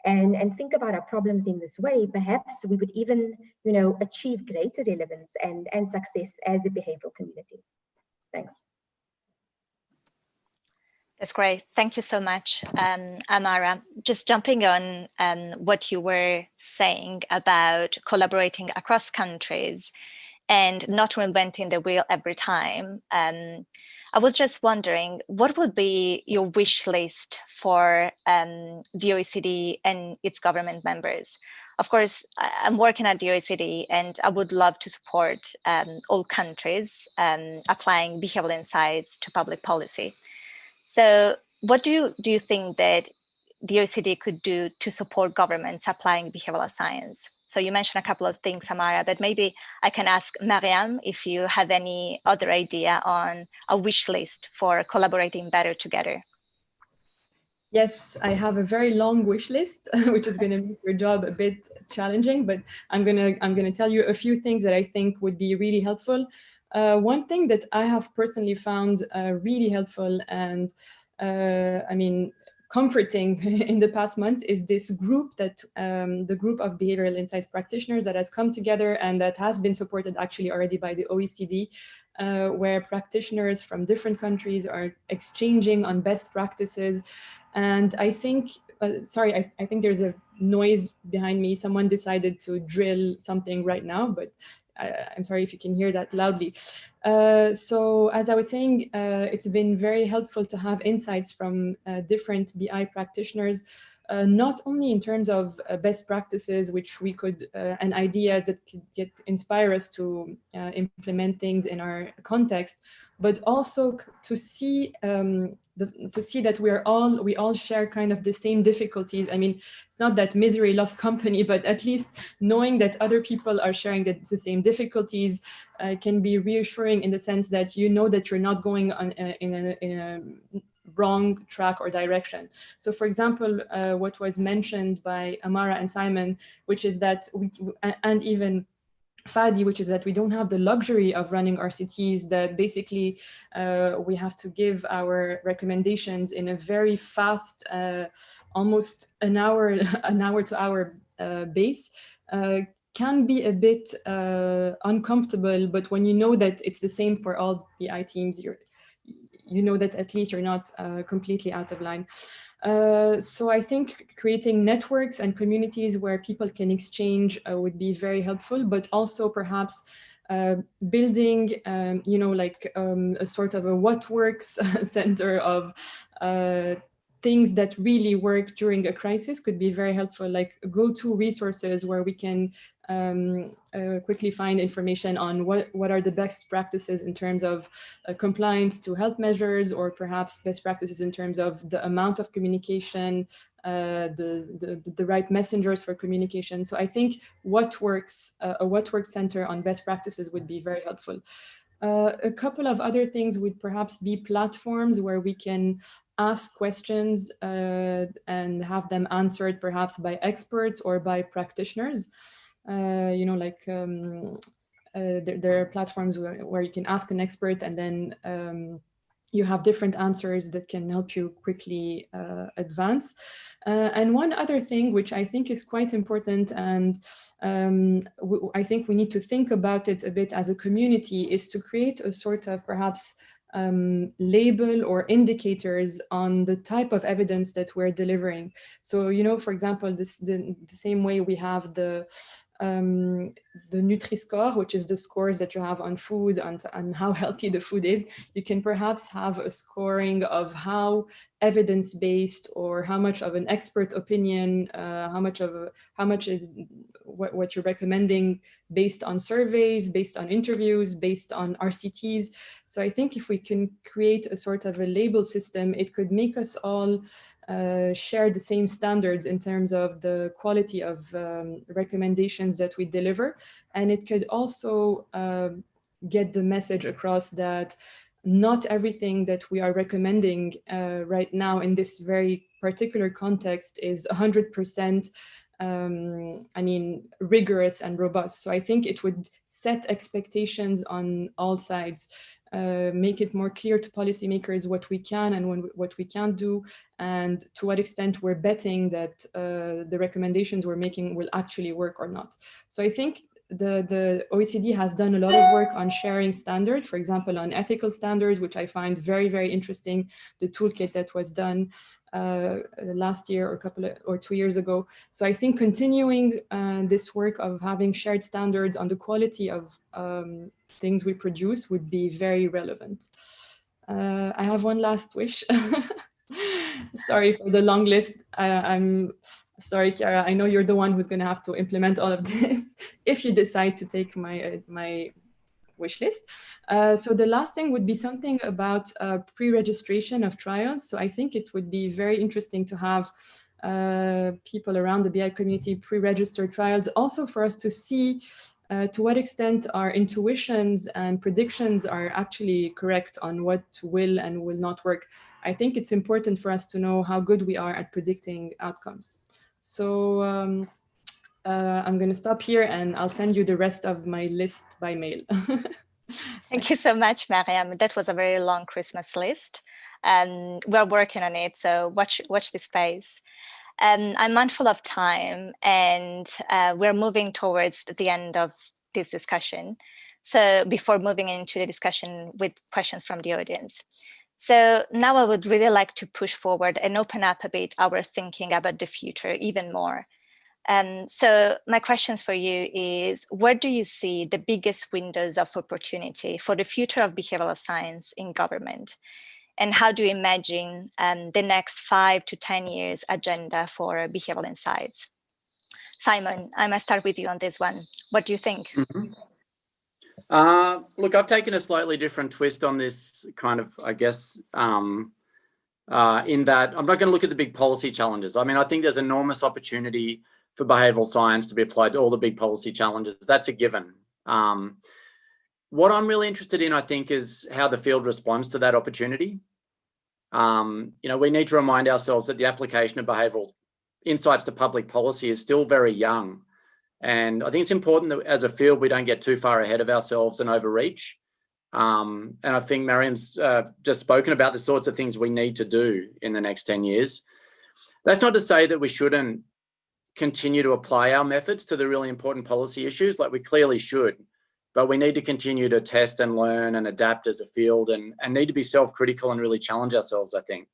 and think about our problems in this way, perhaps we would even, achieve greater relevance and success as a behavioral community. Thanks. That's great. Thank you so much, Ammaarah. Just jumping on what you were saying about collaborating across countries and not reinventing the wheel every time. I was just wondering, what would be your wish list for the OECD and its government members? Of course, I'm working at the OECD, and I would love to support all countries applying behavioral insights to public policy. So what do you think that the OECD could do to support governments applying behavioral science? So you mentioned a couple of things, Ammaarah, but maybe I can ask Mariam if you have any other idea on a wish list for collaborating better together. Yes, I have a very long wish list, which is going to make your job a bit challenging, but I'm gonna tell you a few things that I think would be really helpful. One thing that I have personally found really helpful and comforting in the past month is this group that the group of behavioral insights practitioners that has come together and that has been supported actually already by the OECD, where practitioners from different countries are exchanging on best practices. And I think, sorry, I think there's a noise behind me. Someone decided to drill something right now, but I'm sorry if you can hear that loudly. So as I was saying, it's been very helpful to have insights from different BI practitioners, not only in terms of best practices, which we could, and ideas that could inspire us to implement things in our context, but also to see that we all share kind of the same difficulties. I mean, it's not that misery loves company, but at least knowing that other people are sharing the same difficulties can be reassuring in the sense that you know that you're not going on in a wrong track or direction. So for example, what was mentioned by Ammaarah and Simon, which is that and even Fadi, which is that we don't have the luxury of running RCTs, that basically we have to give our recommendations in a very fast, almost an hour to hour base, can be a bit uncomfortable. But when you know that it's the same for all BI teams, you know that at least you're not completely out of line. So I think creating networks and communities where people can exchange would be very helpful, but also perhaps building, a sort of a what works center of things that really work during a crisis could be very helpful, like go-to resources where we can quickly find information on what are the best practices in terms of compliance to health measures, or perhaps best practices in terms of the amount of communication, the right messengers for communication. So I think what works, a what works center on best practices would be very helpful. A couple of other things would perhaps be platforms where we can ask questions and have them answered perhaps by experts or by practitioners. You know, like there are platforms where you can ask an expert, and then you have different answers that can help you quickly advance. And one other thing, which I think is quite important, and I think we need to think about it a bit as a community, is to create a sort of perhaps label or indicators on the type of evidence that we're delivering. So, you know, for example, the same way we have the Nutri-Score, which is the scores that you have on food and how healthy the food is. You can perhaps have a scoring of how evidence-based, or how much of an expert opinion, how much is what you're recommending based on surveys, based on interviews, based on RCTs. So I think if we can create a sort of a label system, it could make us all share the same standards in terms of the quality of recommendations that we deliver. And it could also get the message across that not everything that we are recommending right now in this very particular context is 100% I mean, rigorous and robust. So I think it would set expectations on all sides, make it more clear to policymakers what we can and what we can't do, and to what extent we're betting that the recommendations we're making will actually work or not. So I think the OECD has done a lot of work on sharing standards, for example, on ethical standards, which I find very, very interesting, the toolkit that was done last year or 2 years ago. So I think continuing this work of having shared standards on the quality of things we produce would be very relevant. I have one last wish. Sorry for the long list. I'm sorry, Chiara, I know you're the one who's going to have to implement all of this if you decide to take my wish list. So the last thing would be something about pre-registration of trials. So I think it would be very interesting to have people around the BI community pre-register trials, also for us to see to what extent our intuitions and predictions are actually correct on what will and will not work. I think it's important for us to know how good we are at predicting outcomes. So I'm going to stop here, and I'll send you the rest of my list by mail. Thank you so much, Mariam. That was a very long Christmas list. We're working on it, so watch this space. I'm mindful of time, and we're moving towards the end of this discussion. So before moving into the discussion with questions from the audience. So now I would really like to push forward and open up a bit our thinking about the future even more. So my questions for you is, where do you see the biggest windows of opportunity for the future of behavioral science in government? And how do you imagine the next 5 to 10 years agenda for behavioral insights? Simon, I must start with you on this one. What do you think? Mm-hmm. Look, I've taken a slightly different twist on this kind of, I guess, in that I'm not going to look at the big policy challenges. I mean, I think there's enormous opportunity for behavioural science to be applied to all the big policy challenges. That's a given. What I'm really interested in, I think, is how the field responds to that opportunity. You know, we need to remind ourselves that the application of behavioural insights to public policy is still very young. And I think it's important that as a field, we don't get too far ahead of ourselves and overreach. And I think Mariam's just spoken about the sorts of things we need to do in the next 10 years. That's not to say that we shouldn't continue to apply our methods to the really important policy issues, like we clearly should, but we need to continue to test and learn and adapt as a field, and need to be self-critical and really challenge ourselves, I think.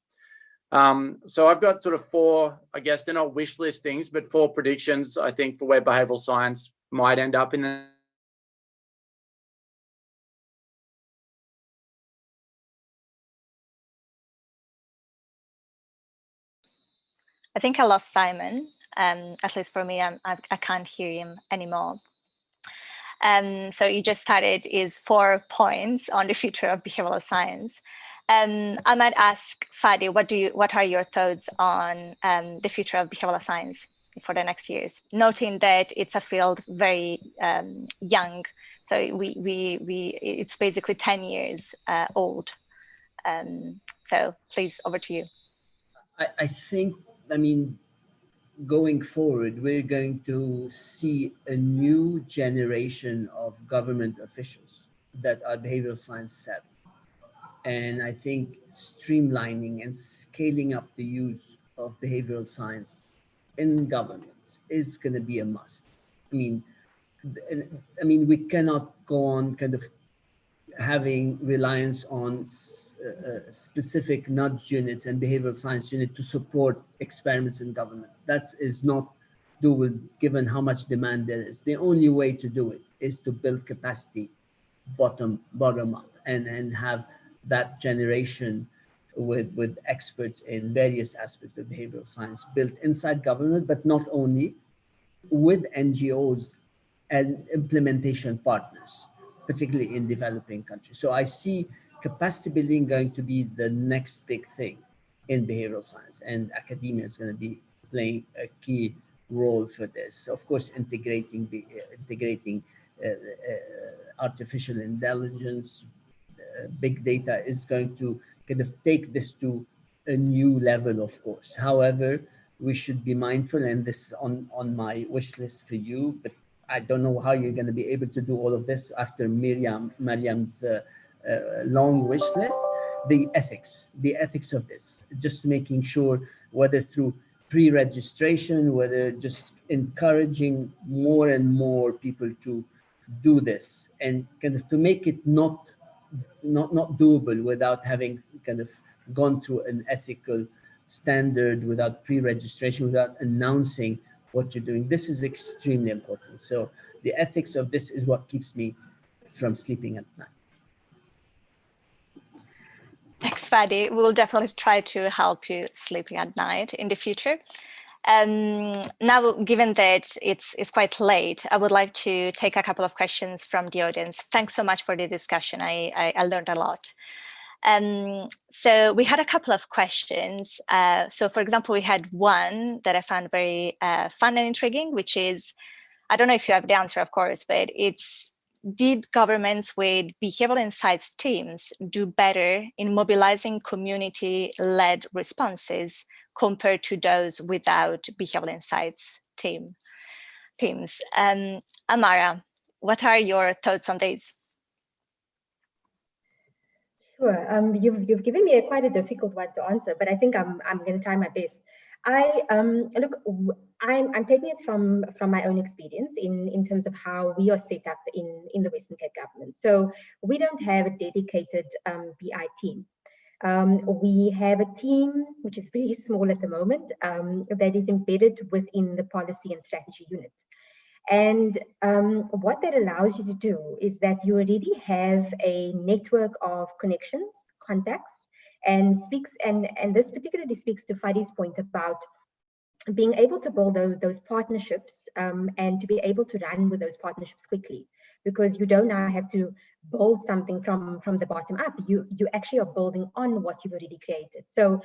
So I've got sort of 4, I guess they're not wish list things, but 4 predictions, I think, for where behavioural science might end up in the I think I lost Simon. At least for me, I can't hear him anymore. So you just started is 4 points on the future of behavioral science. I might ask Fadi, what are your thoughts on the future of behavioral science for the next years? Noting that it's a field very young, so it's basically 10 years old. So please, over to you. I think, I mean, going forward, we're going to see a new generation of government officials that are behavioral science savvy. And I think streamlining and scaling up the use of behavioral science in governments is going to be a must. We cannot go on kind of having reliance on specific nudge units and behavioral science unit to support experiments in government. That is not doable given how much demand there is. The only way to do it is to build capacity bottom up and have that generation with experts in various aspects of behavioral science built inside government, but not only, with NGOs and implementation partners, particularly in developing countries. So I see capacity building going to be the next big thing in behavioral science, and academia is going to be playing a key role for this. Of course, integrating artificial intelligence, big data is going to kind of take this to a new level, of course. However, we should be mindful, and this is on my wish list for you, but I don't know how you're going to be able to do all of this after Mariam's long wish list. The ethics of this, just making sure, whether through pre-registration, whether just encouraging more and more people to do this, and kind of to make it not doable without having kind of gone through an ethical standard, without pre-registration, without announcing what you're doing. This is extremely important. So the ethics of this is what keeps me from sleeping at night. Thanks, Fadi. We'll definitely try to help you sleeping at night in the future. Now, given that it's quite late, I would like to take a couple of questions from the audience. Thanks so much for the discussion. I learned a lot. So we had a couple of questions. So for example, we had one that I found very fun and intriguing, which is, I don't know if you have the answer, of course, but it's, did governments with behavioral insights teams do better in mobilizing community-led responses compared to those without behavioral insights teams? Ammaarah, what are your thoughts on these? Sure. You've given me quite a difficult one to answer, but I think I'm going to try my best. I'm taking it from my own experience in terms of how we are set up in the Western Cape government. So we don't have a dedicated BI team. We have a team which is very small at the moment that is embedded within the policy and strategy unit. And what that allows you to do is that you already have a network of connections, contacts, and this particularly speaks to Fadi's point about being able to build those partnerships and to be able to run with those partnerships quickly, because you don't now have to build something from the bottom up. You actually are building on what you've already created. So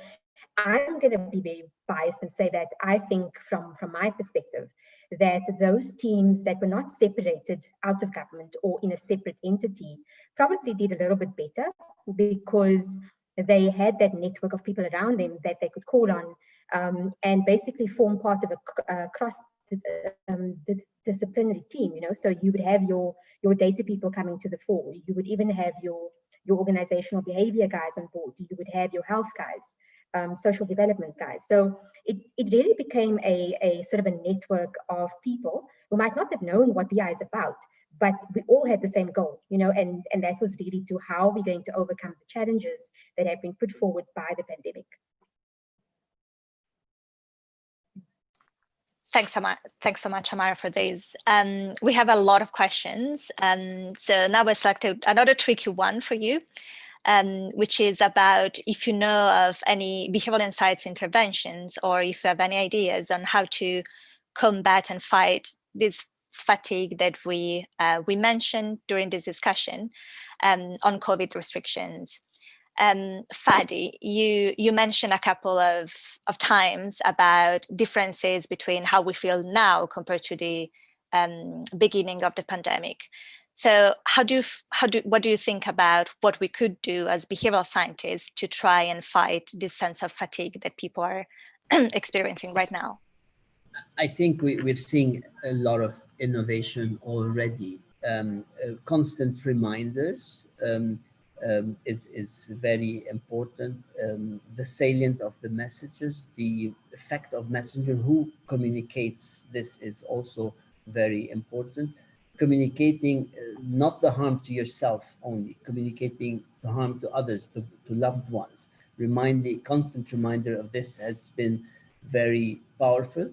I'm going to be very biased and say that I think from my perspective that those teams that were not separated out of government or in a separate entity probably did a little bit better, because they had that network of people around them that they could call on and basically form part of a cross-disciplinary team. So you would have your data people coming to the fore. You would even have your organizational behavior guys on board. You would have your health guys, social development guys. So it really became a sort of a network of people who might not have known what BI is about, but we all had the same goal, and that was really to how we're going to overcome the challenges that have been put forward by the pandemic. Thanks so much, Ammaarah, for these. We have a lot of questions. So now we selected another tricky one for you. which is about if you know of any behavioral insights interventions, or if you have any ideas on how to combat and fight this fatigue that we mentioned during this discussion on COVID restrictions. Fadi, you mentioned a couple of times about differences between how we feel now compared to the beginning of the pandemic. So what do you think about what we could do as behavioral scientists to try and fight this sense of fatigue that people are experiencing right now? I think we're seeing a lot of innovation already. Constant reminders is very important. The salient of the messages, the effect of messenger, who communicates this is also very important. Communicating not the harm to yourself only, communicating the harm to others, to loved ones. Constant reminder of this has been very powerful.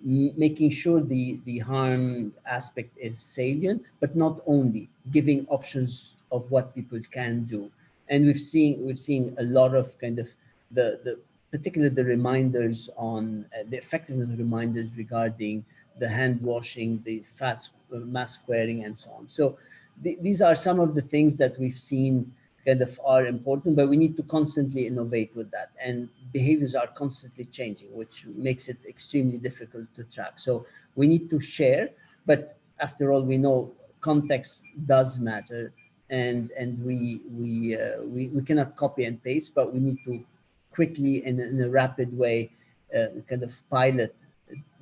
Making sure the harm aspect is salient, but not only, giving options of what people can do. And we've seen a lot of kind of particularly the reminders on the effectiveness of reminders regarding the hand washing, the mask wearing, and so on. So these are some of the things that we've seen kind of are important, but we need to constantly innovate with that. And behaviors are constantly changing, which makes it extremely difficult to track. So we need to share, but after all, we know context does matter, and we cannot copy and paste, but we need to quickly in a rapid way kind of pilot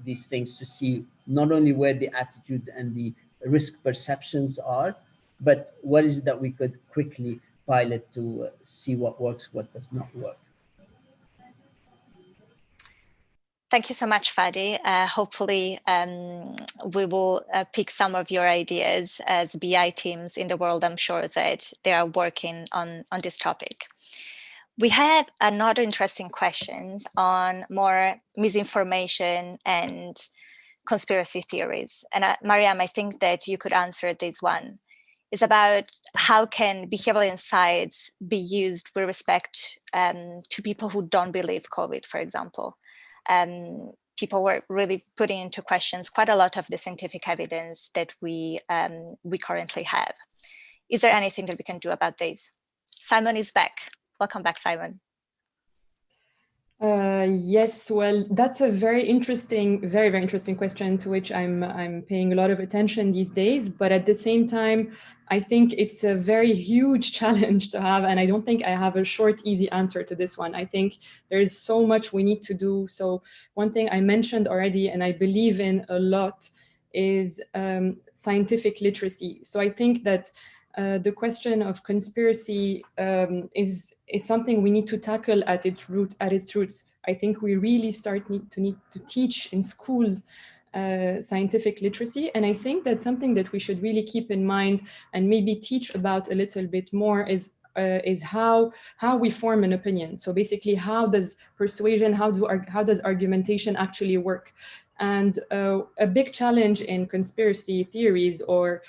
these things to see not only where the attitudes and the risk perceptions are, but what is it that we could quickly pilot to see what works, what does not work. Thank you so much, Fadi. Hopefully, we will pick some of your ideas as BI teams in the world. I'm sure that they are working on this topic. We have another interesting question on more misinformation and conspiracy theories. And Mariam, I think that you could answer this one. It's about how can behavioral insights be used with respect to people who don't believe COVID, for example. People were really putting into questions quite a lot of the scientific evidence that we currently have. Is there anything that we can do about this? Simon is back. Welcome back, Simon. Yes, well, that's a very interesting, very, very interesting question to which I'm paying a lot of attention these days. But at the same time, I think it's a very huge challenge to have. And I don't think I have a short, easy answer to this one. I think there's so much we need to do. So one thing I mentioned already, and I believe in a lot, is scientific literacy. So I think that the question of conspiracy is something we need to tackle at its roots. I think we really need to teach in schools scientific literacy, and I think that's something that we should really keep in mind and maybe teach about a little bit more is how we form an opinion. So basically, how does persuasion, how does argumentation actually work? And a big challenge in conspiracy theories or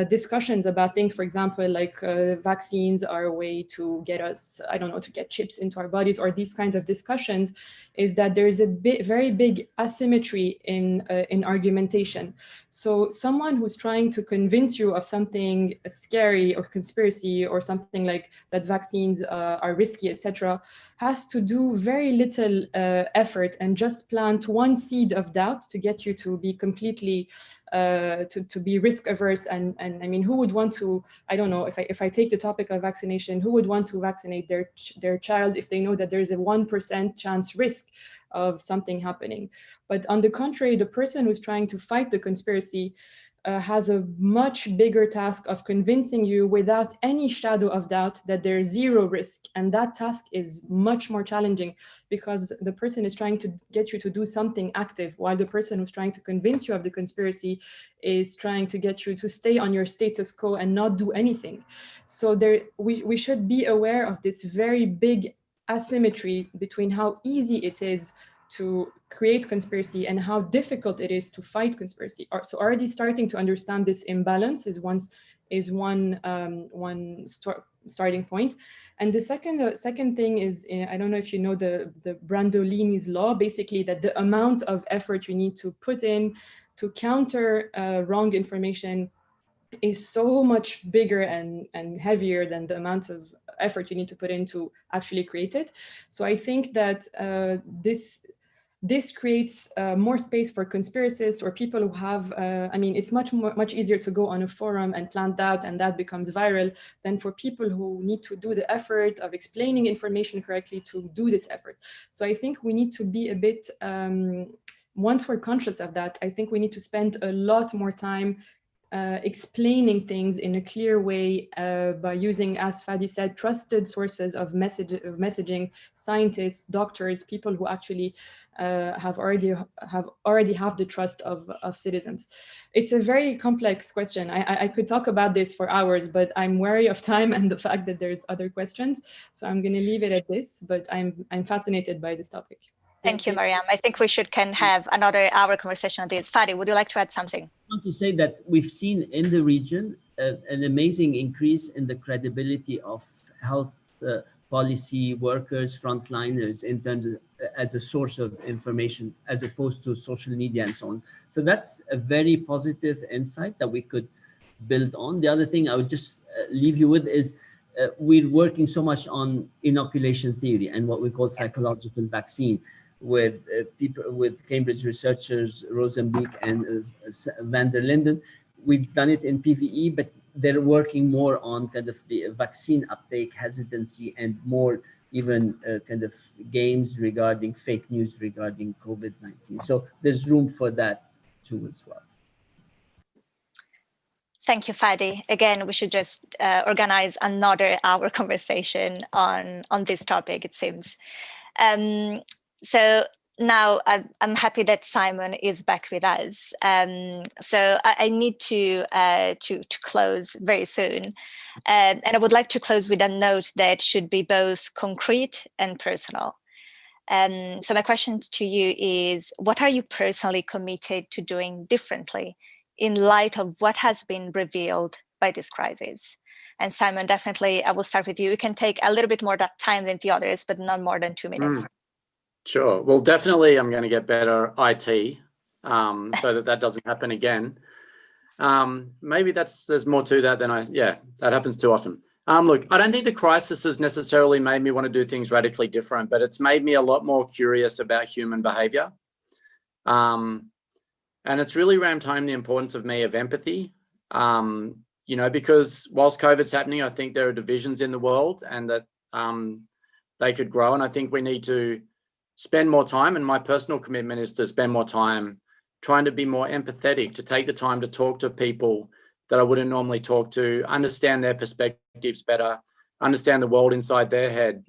discussions about things, for example, like vaccines are a way to get us, I don't know, to get chips into our bodies, or these kinds of discussions, is that there is a very big asymmetry in argumentation. So someone who's trying to convince you of something scary or conspiracy or something like that vaccines are risky, etc., has to do very little effort and just plant one seed of doubt to get you to be completely to be risk averse. And I mean, who would want to, I don't know, if I take the topic of vaccination, who would want to vaccinate their child if they know that there's a 1% chance risk of something happening? But on the contrary, the person who's trying to fight the conspiracy has a much bigger task of convincing you without any shadow of doubt that there's zero risk. And that task is much more challenging because the person is trying to get you to do something active, while the person who's trying to convince you of the conspiracy is trying to get you to stay on your status quo and not do anything. So we should be aware of this very big asymmetry between how easy it is to create conspiracy and how difficult it is to fight conspiracy. So already starting to understand this imbalance is one starting point. And the second thing is, I don't know if you know the Brandolini's law, basically that the amount of effort you need to put in to counter wrong information is so much bigger and heavier than the amount of effort you need to put in to actually create it. So I think that this creates more space for conspiracists or people who have, I mean, it's much easier to go on a forum and plant doubt and that becomes viral than for people who need to do the effort of explaining information correctly to do this effort. So I think we need to be a bit, once we're conscious of that, I think we need to spend a lot more time explaining things in a clear way by using, as Fadi said, trusted sources of messaging, scientists, doctors, people who actually have already have the trust of citizens. It's a very complex question. I could talk about this for hours, but I'm wary of time and the fact that there's other questions. So I'm going to leave it at this, but I'm fascinated by this topic. Thank you, Mariam. I think we can have another hour conversation on this. Fadi, would you like to add something? I want to say that we've seen in the region an amazing increase in the credibility of health policy workers, frontliners, in terms of as a source of information, as opposed to social media and so on. So that's a very positive insight that we could build on. The other thing I would just leave you with is we're working so much on inoculation theory and what we call psychological vaccine, with people, with Cambridge researchers, Rosenbeek and van der Linden. We've done it in PVE, but they're working more on kind of the vaccine uptake hesitancy and more even kind of games regarding fake news regarding COVID-19. So there's room for that too as well. Thank you, Fadi. Again, we should just organize another hour conversation on this topic, it seems. So now I'm happy that Simon is back with us. So I need to close very soon. And I would like to close with a note that should be both concrete and personal. So my question to you is, what are you personally committed to doing differently in light of what has been revealed by this crisis? And Simon, definitely, I will start with you. You can take a little bit more time than the others, but not more than 2 minutes. Sure. Well, definitely I'm going to get better IT so that doesn't happen again. Maybe there's more to that than that happens too often. Look, I don't think the crisis has necessarily made me want to do things radically different, but it's made me a lot more curious about human behavior. And it's really rammed home the importance of empathy, you know, because whilst COVID's happening, I think there are divisions in the world and that they could grow. And I think we need to spend more time, and my personal commitment is to spend more time trying to be more empathetic, to take the time to talk to people that I wouldn't normally talk to, understand their perspectives better, understand the world inside their head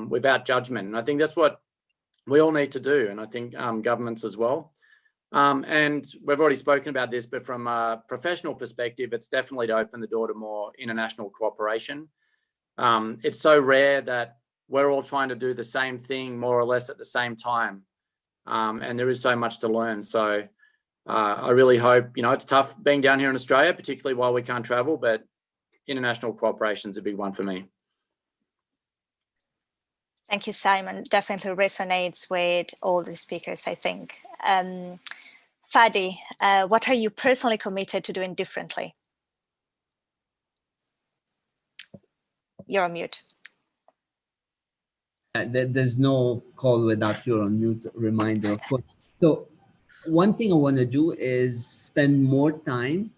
without judgment. And I think that's what we all need to do. And I think governments as well. And we've already spoken about this, but from a professional perspective, it's definitely to open the door to more international cooperation. It's so rare that we're all trying to do the same thing more or less at the same time. And there is so much to learn. So I really hope, you know, it's tough being down here in Australia, particularly while we can't travel, but international cooperation is a big one for me. Thank you, Simon. Definitely resonates with all the speakers, I think. Fadi, what are you personally committed to doing differently? You're on mute. There's no call without your on mute reminder, of course. So one thing I want to do is spend more time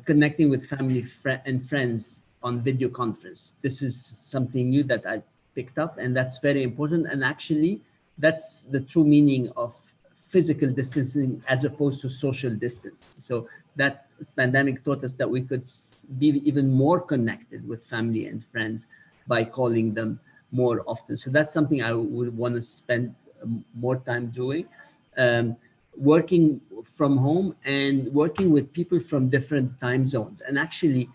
connecting with family and friends on video conference. This is something new that I picked up, and that's very important. And actually, that's the true meaning of physical distancing as opposed to social distance. So that pandemic taught us that we could be even more connected with family and friends by calling them more often. So that's something I would want to spend more time doing. Working from home and working with people from different time zones. And actually,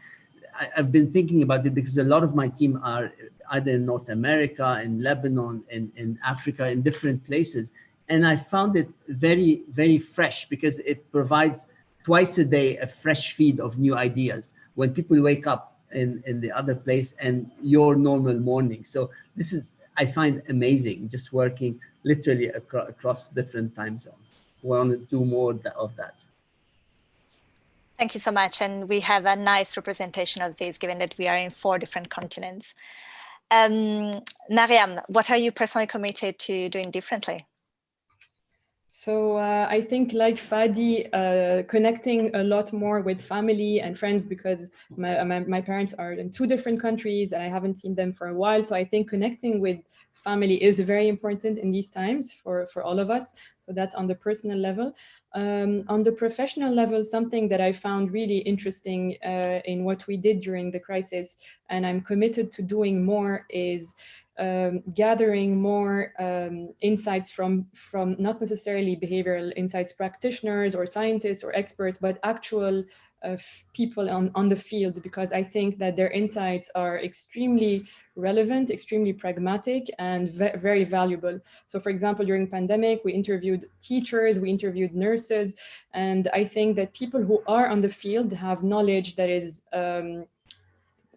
I've been thinking about it because a lot of my team are either in North America, in Lebanon, in Africa, in different places. And I found it very, very fresh because it provides twice a day a fresh feed of new ideas. When people wake up in the other place and your normal morning. So this is, I find amazing, just working literally across different time zones. We want to do more of that. Thank you so much. And we have a nice representation of this, given that we are in 4 different continents. Mariam, what are you personally committed to doing differently? So I think, like Fadi, connecting a lot more with family and friends, because my parents are in 2 different countries and I haven't seen them for a while. So I think connecting with family is very important in these times for all of us. So that's on the personal level. On the professional level, something that I found really interesting in what we did during the crisis, and I'm committed to doing more, is gathering more insights from not necessarily behavioral insights practitioners or scientists or experts, but actual people on the field, because I think that their insights are extremely relevant, extremely pragmatic, and very valuable. So for example, during pandemic, we interviewed teachers, we interviewed nurses, and I think that people who are on the field have knowledge that is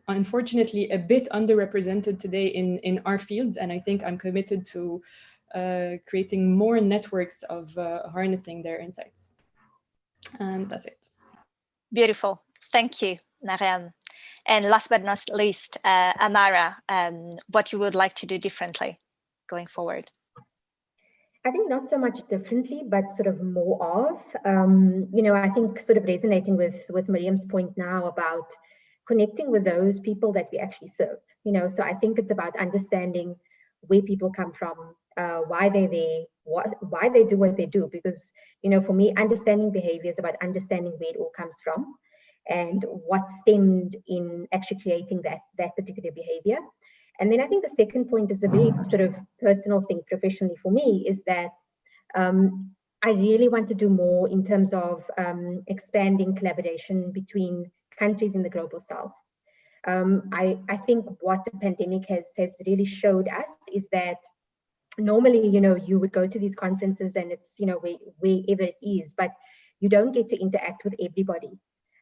unfortunately a bit underrepresented today in our fields. And I think I'm committed to creating more networks of harnessing their insights. And that's it. Beautiful. Thank you, Mariam. And last but not least, Ammaarah, what you would like to do differently going forward? I think not so much differently, but sort of more of, I think sort of resonating with Mariam's point now about connecting with those people that we actually serve. So I think it's about understanding where people come from, why they're there, why they do what they do. Because, for me, understanding behavior is about understanding where it all comes from and what stemmed in actually creating that particular behavior. And then I think the second point is a very sort of personal thing professionally for me, is that I really want to do more in terms of expanding collaboration between countries in the global south. I think what the pandemic has really showed us is that normally, you would go to these conferences and it's, wherever it is, but you don't get to interact with everybody.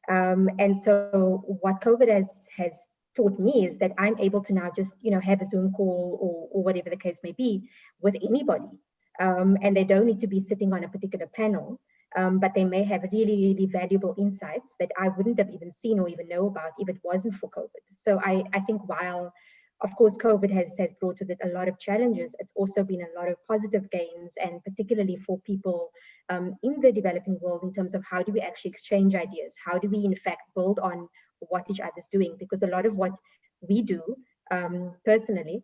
And so what COVID has taught me is that I'm able to now just, have a Zoom call or whatever the case may be with anybody. And they don't need to be sitting on a particular panel, but they may have really, really valuable insights that I wouldn't have even seen or even know about if it wasn't for COVID. So I think while, of course, COVID has brought with it a lot of challenges, it's also been a lot of positive gains, and particularly for people in the developing world, in terms of how do we actually exchange ideas? How do we, in fact, build on what each other's doing? Because a lot of what we do personally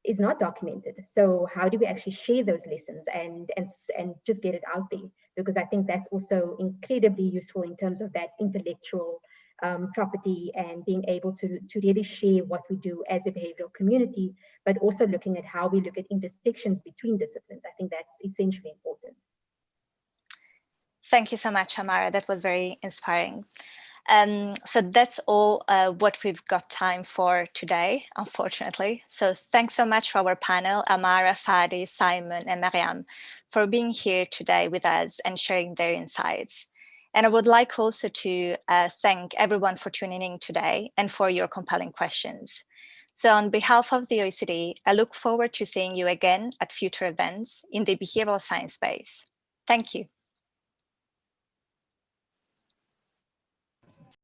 is not documented. So how do we actually share those lessons and just get it out there? Because I think that's also incredibly useful in terms of that intellectual property and being able to really share what we do as a behavioral community, but also looking at how we look at intersections between disciplines. I think that's essentially important. Thank you so much, Ammaarah. That was very inspiring. So that's all what we've got time for today, unfortunately. So thanks so much for our panel, Ammaarah, Fadi, Simon, and Mariam, for being here today with us and sharing their insights. And I would like also to thank everyone for tuning in today and for your compelling questions. So on behalf of the OECD, I look forward to seeing you again at future events in the behavioral science space. Thank you.